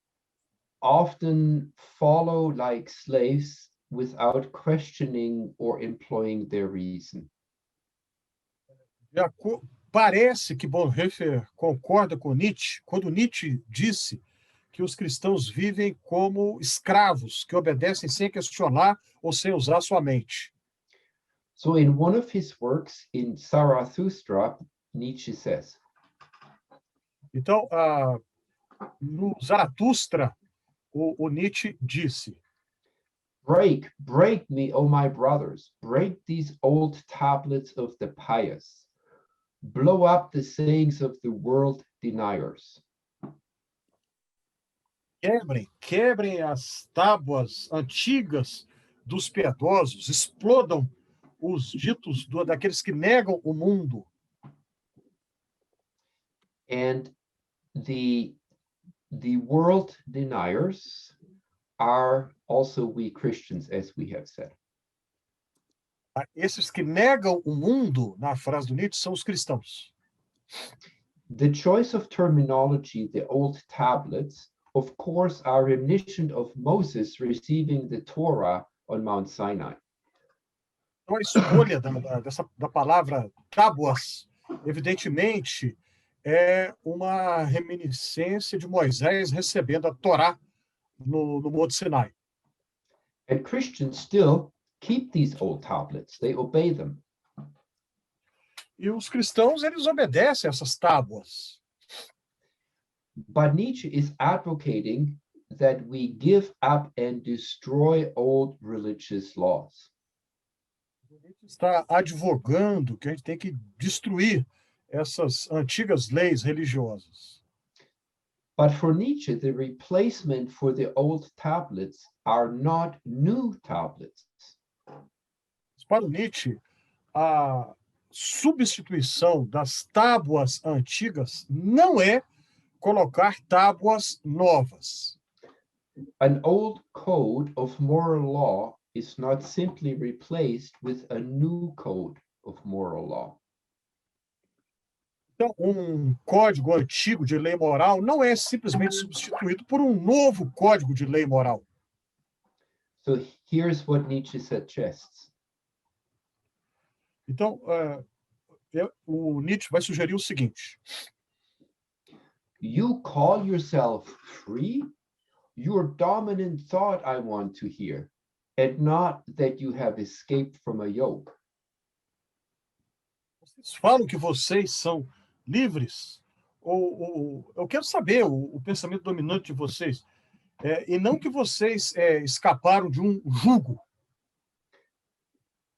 often follow like slaves without questioning or employing their reason. Parece que Bonhoeffer concorda com Nietzsche quando Nietzsche disse que os cristãos vivem como escravos, que obedecem sem questionar ou sem usar sua mente. So in one of his works, in Zarathustra, Nietzsche says, então, no Zaratustra, o Nietzsche disse: break me, O my brothers, break these old tablets of the pious, blow up the sayings of the world deniers. Quebrem as tábuas antigas dos piedosos, explodam os ditos daqueles que negam o mundo. And the world deniers are also we Christians, as we have said. Esses que negam o mundo, na frase do Nietzsche, são os cristãos. The choice of terminology, the old tablets, of course, are reminiscent of Moses receiving the Torah on Mount Sinai. Então, a escolha da palavra tábuas, evidentemente, é uma reminiscência de Moisés recebendo a Torá no Monte Sinai. And Christians still keep these old tablets. They obey them. E os cristãos, eles obedecem essas tábuas. But Nietzsche is advocating that we give up and destroy old religious laws. Nietzsche está advogando que a gente tem que destruir essas antigas leis religiosas. But for Nietzsche, the replacement for the old tablets are not new tablets. Para o Nietzsche, a substituição das tábuas antigas não é colocar tábuas novas. An old code of moral law is not simply replaced with a new code of moral law. Então, um código antigo de lei moral não é simplesmente substituído por um novo código de lei moral. So here's what Nietzsche suggests. Então, o Nietzsche vai sugerir o seguinte: you call yourself free? Your dominant thought I want to hear, and not that you have escaped from a yoke. Vocês falam que vocês são livres? Eu quero saber o pensamento dominante de vocês, e não que vocês escaparam de um jugo.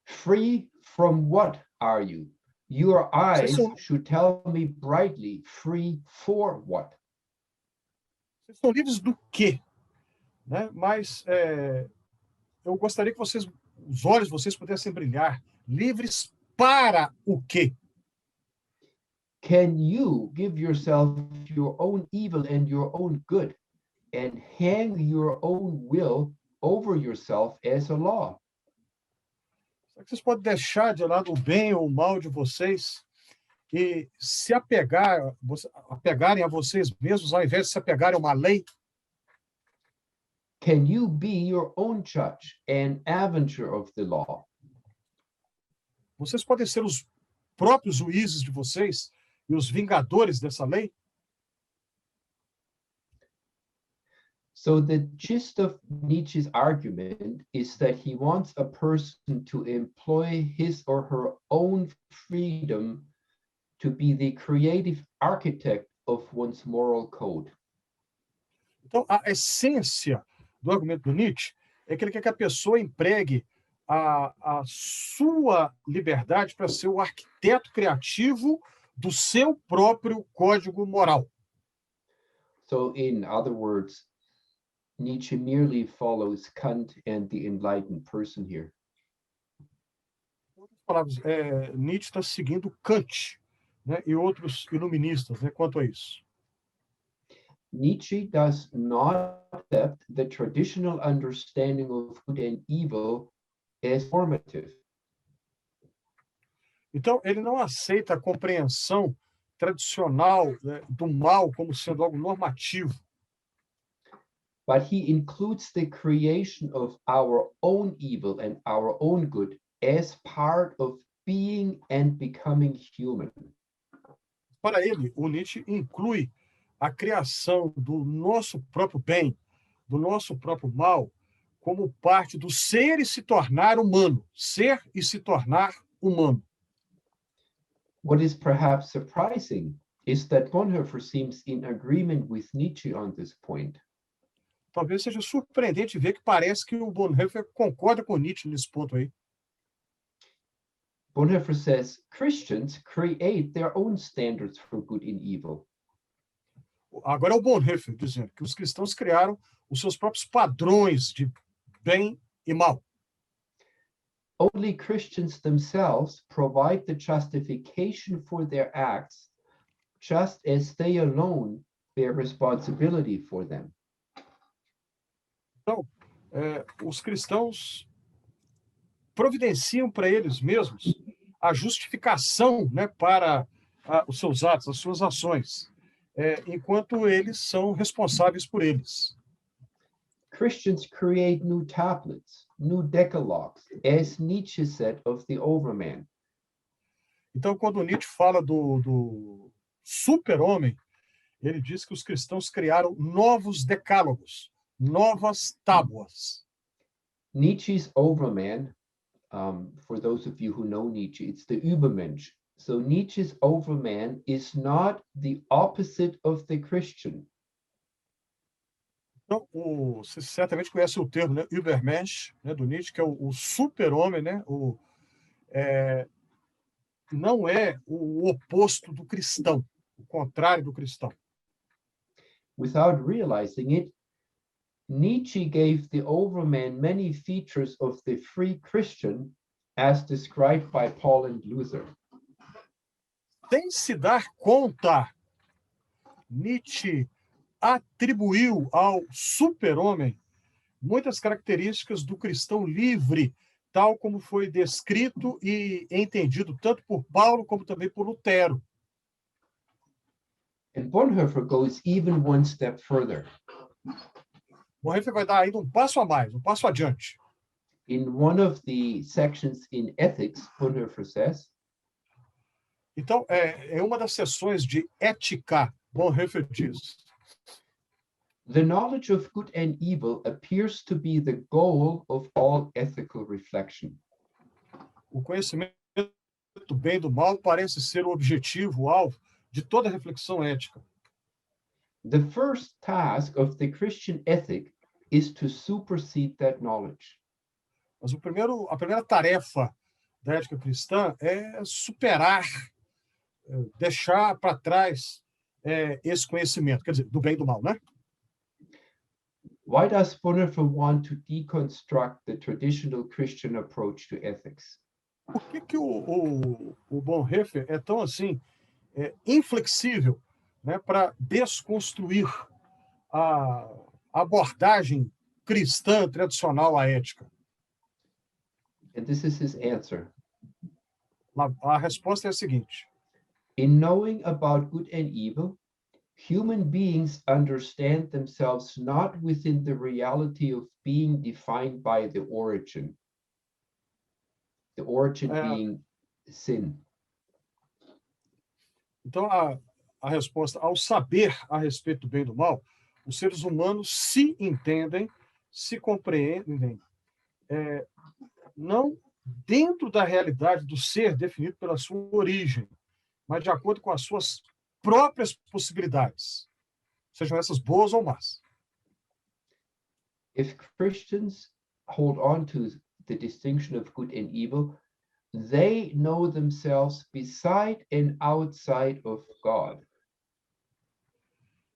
Free from what are you? Your eyes should tell me brightly, free for what? Vocês são livres do quê? Né? Mas eu gostaria que os olhos de vocês pudessem brilhar. Livres para o quê? Can you give yourself your own evil and your own good and hang your own will over yourself as a law? Vocês podem deixar de lado o bem ou o mal de vocês e se apegarem a vocês mesmos ao invés de se apegarem a uma lei? Can you be your own judge and avenger of the law? Vocês podem ser os próprios juízes de vocês e os vingadores dessa lei? So the gist of Nietzsche's argument is that he wants a person to employ his or her own freedom to be the creative architect of one's moral code. Então, a essência do argumento do Nietzsche é que ele quer que a pessoa empregue a sua liberdade para ser o arquiteto criativo do seu próprio código moral. So in other words, Nietzsche merely follows Kant and the enlightened person here. Em outras palavras, Nietzsche está seguindo Kant, né, e outros iluministas, né, quanto a isso. Nietzsche does not accept the traditional understanding of good and evil as formative. Então, ele não aceita a compreensão tradicional, né, do mal como sendo algo normativo. But he includes the creation of our own evil and our own good as part of being and becoming human. Para ele, o Nietzsche inclui a criação do nosso próprio bem, do nosso próprio mal, como parte do ser e se tornar humano. Ser e se tornar humano. What is perhaps surprising is that Bonhoeffer seems in agreement with Nietzsche on this point. Talvez seja surpreendente ver que parece que o Bonhoeffer concorda com Nietzsche nesse ponto aí. Bonhoeffer says Christians create their own standards for good and evil. Agora é o Bonhoeffer dizendo que os cristãos criaram os seus próprios padrões de bem e mal. Only Christians themselves provide the justification for their acts, just as they alone bear responsibility for them. Então, os cristãos providenciam para eles mesmos a justificação, né, para os seus atos, as suas ações, enquanto eles são responsáveis por eles. Christians create new tablets, new decalogues, as Nietzsche said of the Overman. Então, quando Nietzsche fala do super-homem, ele diz que os cristãos criaram novos decálogos, novas tábuas. Nietzsche's Overman, for those of you who know Nietzsche, it's the Übermensch. So Nietzsche's Overman is not the opposite of the Christian. Então, você certamente conhece o termo, né, Übermensch, né, do Nietzsche, que é o super-homem, né, não é o oposto do cristão, o contrário do cristão. Without realizing it, Nietzsche gave the Overman many features of the free Christian as described by Paul and Luther. Sem se dar conta, Nietzsche atribuiu ao super-homem muitas características do cristão livre, tal como foi descrito e entendido tanto por Paulo como também por Lutero. And Bonhoeffer goes even one step further. Bonhoeffer vai dar ainda um passo a mais, um passo adiante. In one of the sections in Ethics, Bonhoeffer says, então, é uma das sessões de ética, Bonhoeffer diz: the knowledge of good and evil appears to be the goal of all ethical reflection. O conhecimento do bem e do mal parece ser o objetivo, o alvo de toda reflexão ética. The first task of the Christian ethic is to supersede that knowledge. Mas a primeira tarefa da ética cristã é superar, deixar para trás esse conhecimento, quer dizer, do bem e do mal, né? Why does Bonhoeffer want to deconstruct the traditional Christian approach to ethics? Por que o Bonhoeffer é tão assim inflexível, né, para desconstruir a abordagem cristã tradicional à ética? And this is his answer. A resposta é a seguinte: in knowing about good and evil, human beings understand themselves not within the reality of being defined by the origin. The origin being sin. Então, a resposta, ao saber a respeito do bem e do mal, os seres humanos se entendem, se compreendem, não dentro da realidade do ser definido pela sua origem, mas de acordo com as suas próprias possibilidades, sejam essas boas ou más. If Christians hold on to the distinction of good and evil, they know themselves beside and outside of God.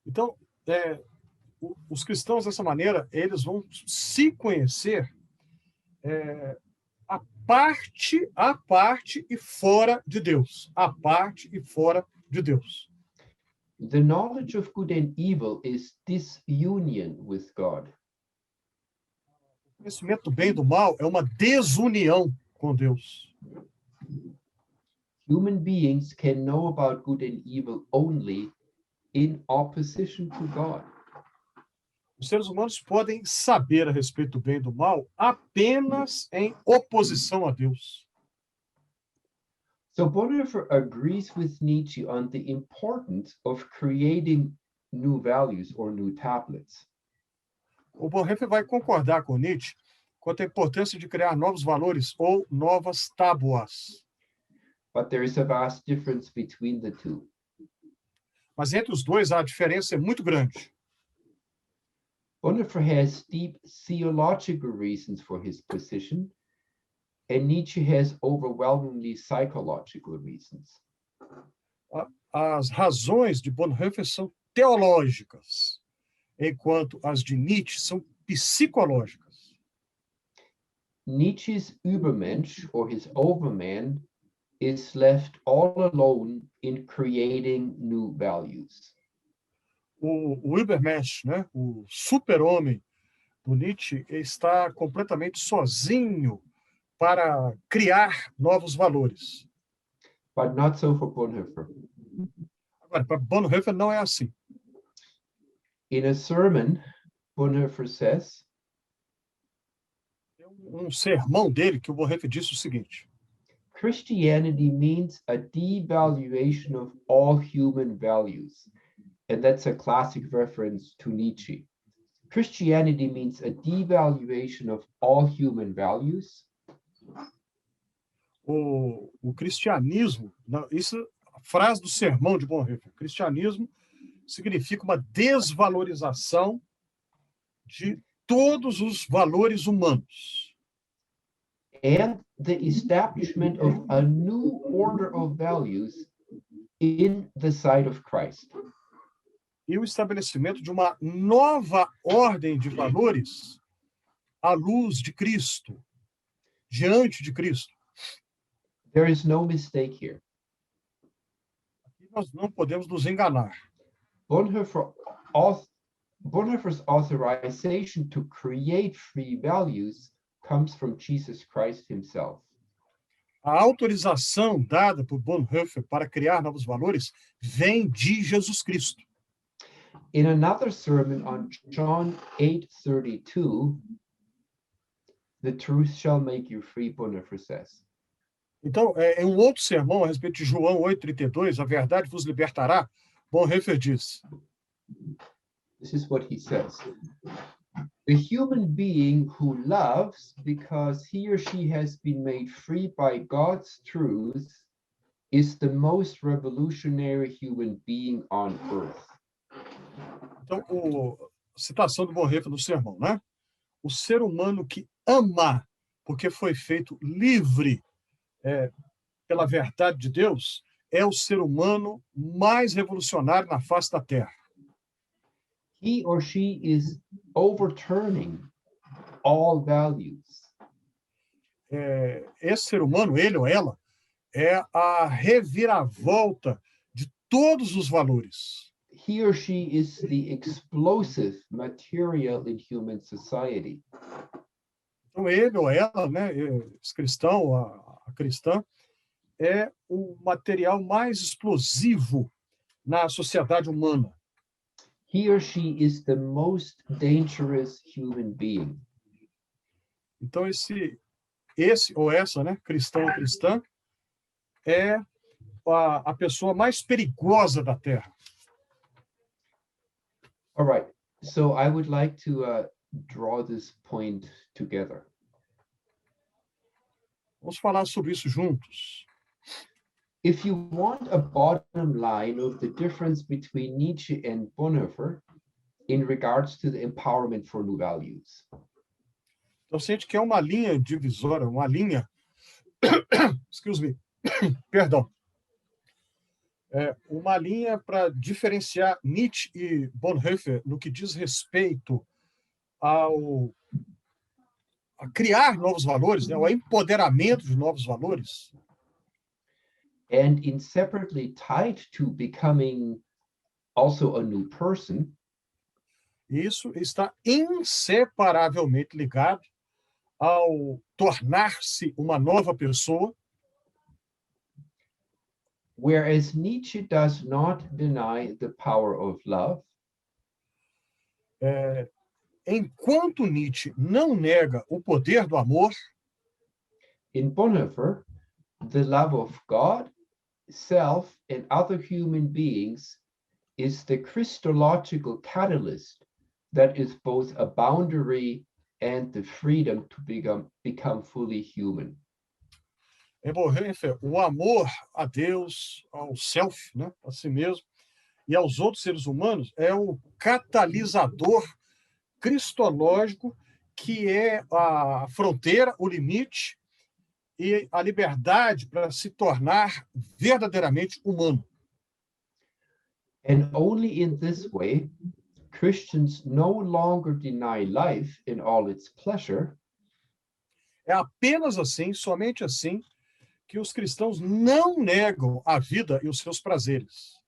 Então, os cristãos, dessa maneira, eles vão se conhecer a parte e fora de Deus. A parte e fora de Deus. The knowledge of good and evil is disunion with God. O conhecimento do bem e do mal é uma desunião com Deus. Human beings can know about good and evil only in opposition to God. Os seres humanos podem saber a respeito do bem e do mal apenas em oposição a Deus. So Bonhoeffer agrees with Nietzsche on the importance of creating new values or new tablets. O Bonhoeffer vai concordar com Nietzsche quanto à importância de criar novos valores ou novas tábuas. But there is a vast difference between the two. Mas entre os dois a diferença é muito grande. Bonhoeffer has deep theological reasons for his position, and Nietzsche has overwhelmingly psychological reasons. As razões de Bonhoeffer são teológicas, enquanto as de Nietzsche são psicológicas. Nietzsche's Übermensch, or his overman, is left all alone in creating new values. O Übermensch, né, o super-homem do Nietzsche, está completamente sozinho para criar novos valores. But not so for Bonhoeffer. Agora, para Bonhoeffer não é assim. In a sermon, Bonhoeffer says, Tem um sermão dele que o Bonhoeffer disse o seguinte: Christianity means a devaluation of all human values. And that's a classic reference to Nietzsche. Christianity means a devaluation of all human values. O cristianismo, isso é a frase do sermão de Bonhoeffer. Cristianismo significa uma desvalorização de todos os valores humanos. And the establishment of a new order of values in the sight of Christ. E o estabelecimento de uma nova ordem de valores à luz de Cristo, diante de Cristo. There is no mistake here. Aqui nós não podemos nos enganar. Bonhoeffer's authorization to create free values comes from Jesus Christ himself. A autorização dada por Bonhoeffer para criar novos valores vem de Jesus Cristo. In another sermon on John 8:32, the truth shall make you free, Bonhoeffer says. Então, em um outro sermão a respeito de João 8:32, a verdade vos libertará, Bonhoeffer diz: This is what he says. The human being who loves because he or she has been made free by God's truth is the most revolutionary human being on earth. Então, citação do Bonhoeffer no sermão, né? O ser humano que ama, porque foi feito livre pela verdade de Deus, é o ser humano mais revolucionário na face da Terra. He or she is overturning all values. Esse ser humano, ele ou ela, é a reviravolta de todos os valores. He or she is the explosive material in human society. Então, ele ou ela, né, esse cristão, a cristã, é o material mais explosivo na sociedade humana. He or she is the most dangerous human being. Então, esse ou essa, né, cristão ou cristã, é a pessoa mais perigosa da Terra. All right. So I would like to draw this point together. Vamos falar sobre isso juntos. If you want a bottom line of the difference between Nietzsche and Bonhoeffer in regards to the empowerment for new values. Então, se a gente quer uma linha divisória, uma linha, excuse me, perdão, uma linha para diferenciar Nietzsche e Bonhoeffer no que diz respeito a criar novos valores, né, ao empoderamento de novos valores, and inseparably tied to becoming also a new person, e isso está inseparavelmente ligado ao tornar-se uma nova pessoa, whereas Nietzsche does not deny the power of love, enquanto Nietzsche não nega o poder do amor, in Bonhoeffer, the love of God, self, and other human beings is the Christological catalyst that is both a boundary and the freedom to become fully human. Em Bonhoeffer, o amor a Deus, ao self, né, a si mesmo, e aos outros seres humanos é o catalisador cristológico que é a fronteira, o limite e a liberdade para se tornar verdadeiramente humano. And only in this way, Christians no longer deny life in all its pleasure. É apenas assim, somente assim, que os cristãos não negam a vida e os seus prazeres.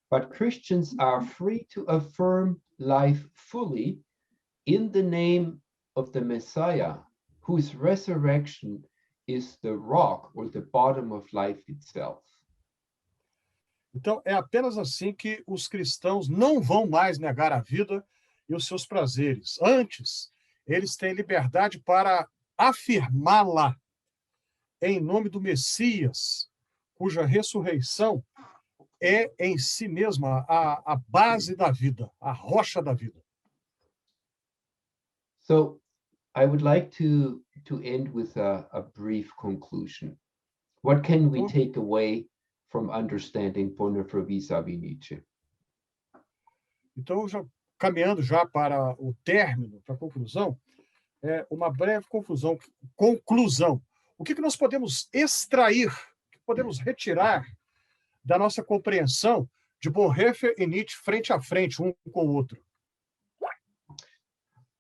But Christians are free to affirm life fully in the name of the Messiah, whose resurrection is the rock or the bottom of life itself. Então, é apenas assim que os cristãos não vão mais negar a vida e os seus prazeres. Antes, eles têm liberdade para afirmá-la em nome do Messias, cuja ressurreição é em si mesma a base da vida, a rocha da vida. So I would like to end with a brief conclusion. What can we take away from understanding Bonhoeffer vis-à-vis Nietzsche? Então, caminhando já para o término, para a conclusão, uma breve conclusão. O que nós podemos extrair, o que podemos retirar da nossa compreensão de Bonhoeffer e Nietzsche frente a frente, um com o outro?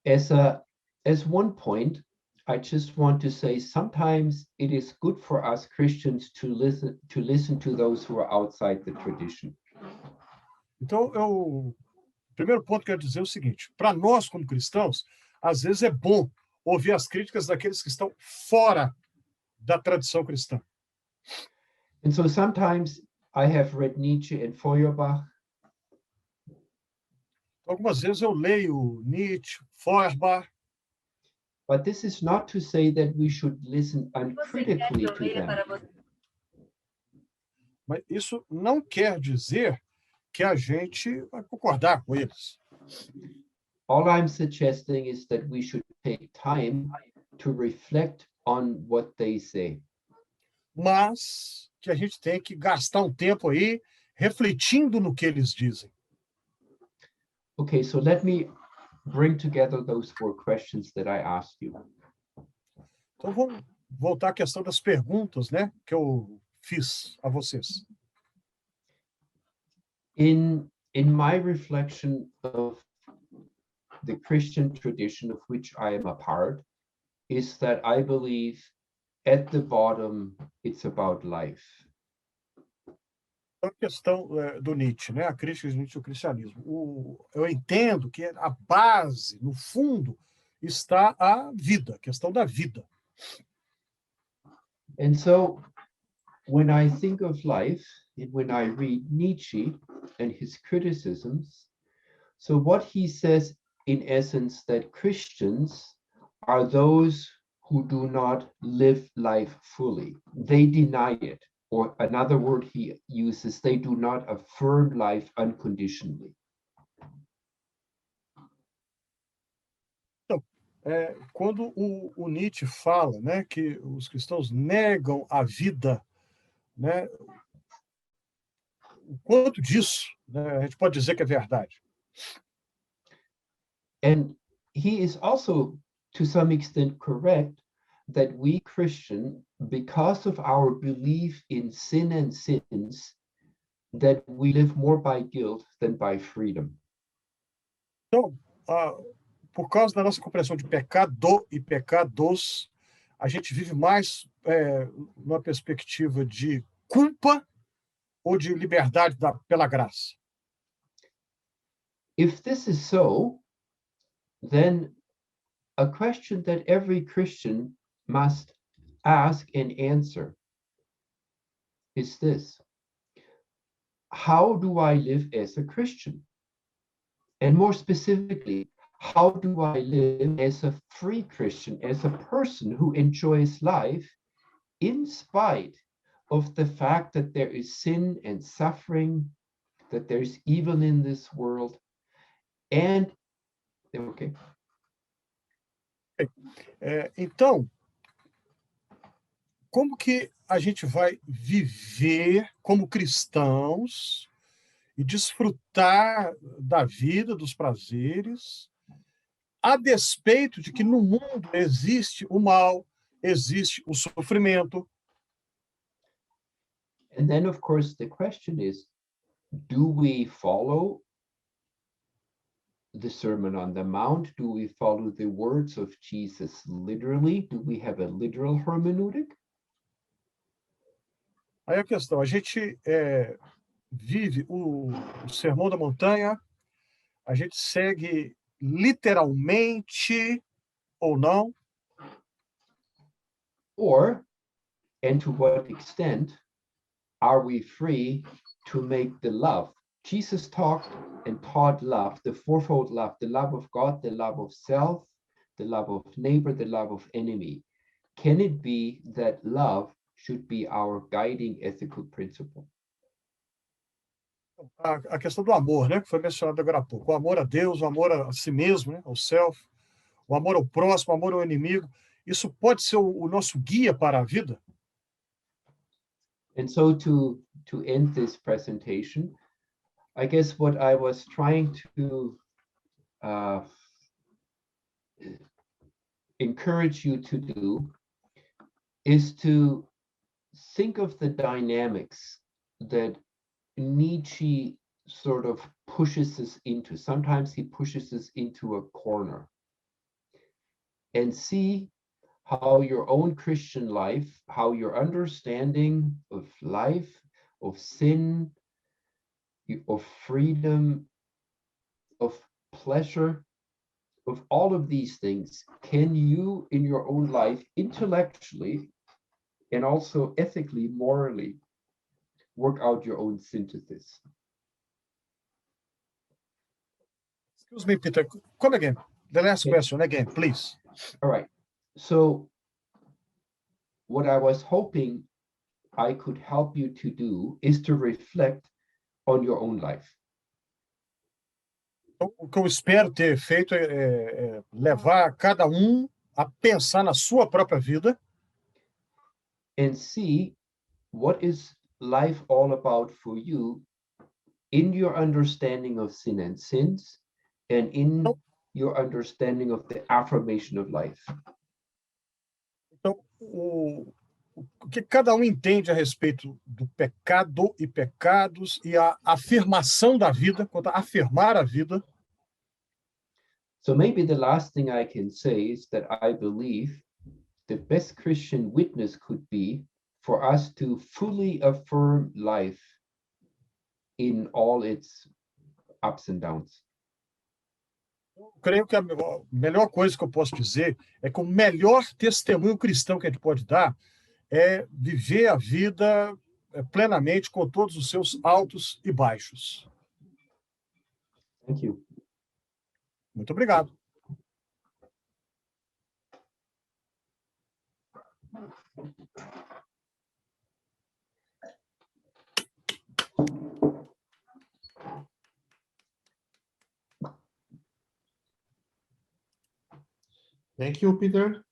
As one point, I just want to say sometimes it is good for us Christians to listen to those who are outside the tradition. Então, o primeiro ponto que eu quero dizer é o seguinte: para nós, como cristãos, às vezes é bom ouvir as críticas daqueles que estão fora da tradição cristã. And so sometimes I have read Nietzsche and Feuerbach. Algumas vezes eu leio Nietzsche, Feuerbach, but this is not to say that we should listen uncritically to them. Mas isso não quer dizer que a gente vai concordar com eles. All I'm suggesting is that we should take time to reflect on what they say. Mas que a gente tem que gastar um tempo aí refletindo no que eles dizem. Okay, so let me bring together those 4 questions that I asked you. Então vamos voltar à questão das perguntas, né, que eu fiz a vocês. In my reflection of the Christian tradition of which I am a part, is that I believe at the bottom it's about life. A questão do Nietzsche, né, a crítica de Nietzsche ao cristianismo. Eu entendo que a base, no fundo, está a vida, a questão da vida. And so when I think of life, and when I read Nietzsche and his criticisms, so what he says in essence that Christians are those who do not live life fully. They deny it. Or another word he uses, they do not affirm life unconditionally. Quando o Nietzsche fala, né, que os cristãos negam a vida, né, o quanto disso, né, a gente pode dizer que é verdade? And he is also, to some extent, correct that we Christian, because of our belief in sin and sins, that we live more by guilt than by freedom. Então, por causa da nossa compreensão de pecado e pecados, a gente vive mais numa perspectiva de culpa ou de liberdade pela graça. If this is so, then a question that every Christian must ask and answer is this: how do I live as a Christian? And more specifically, how do I live as a free Christian, as a person who enjoys life in spite of the fact that there is sin and suffering, that there's evil in this world, and okay. Então, como que a gente vai viver como cristãos e desfrutar da vida, dos prazeres, a despeito de que no mundo existe o mal, existe o sofrimento? And then, of course, the question is, do we follow the Sermon on the Mount? Do we follow the words of Jesus literally? Do we have a literal hermeneutic? Aí a questão, a gente vive o Sermão da Montanha, a gente segue literalmente ou não? Or, and to what extent, are we free to make the love? Jesus talked and taught love, the fourfold love, the love of God, the love of self, the love of neighbor, the love of enemy. Can it be that love should be our guiding ethical principle? A questão do amor, né, que foi mencionado agora há pouco. O amor a Deus, o amor a si mesmo, né, ao self, o amor ao próximo, o amor ao inimigo. Isso pode ser o nosso guia para a vida? And so to end this presentation, I guess what I was trying to encourage you to do is to think of the dynamics that Nietzsche sort of pushes us into. Sometimes he pushes us into a corner, and see how your own Christian life, how your understanding of life, of sin, of freedom, of pleasure, of all of these things, can you in your own life intellectually and also ethically, morally, work out your own synthesis? Excuse me, Peter. Come again. The last question again, please. All right. So what I was hoping I could help you to do is to reflect on your own life. O que eu espero ter feito é levar cada a pensar na sua própria vida and see what is life all about for you in your understanding of sin and sins, and in your understanding of the affirmation of life. Então, o que cada entende a respeito do pecado e pecados e a afirmação da vida, quanto a afirmar a vida. So maybe the last thing I can say is that I believe the best Christian witness could be for us to fully affirm life in all its ups and downs. Eu creio que a melhor coisa que eu posso dizer é que o melhor testemunho cristão que a gente pode dar é viver a vida plenamente com todos os seus altos e baixos. Thank you. Muito obrigado. Thank you, Peter.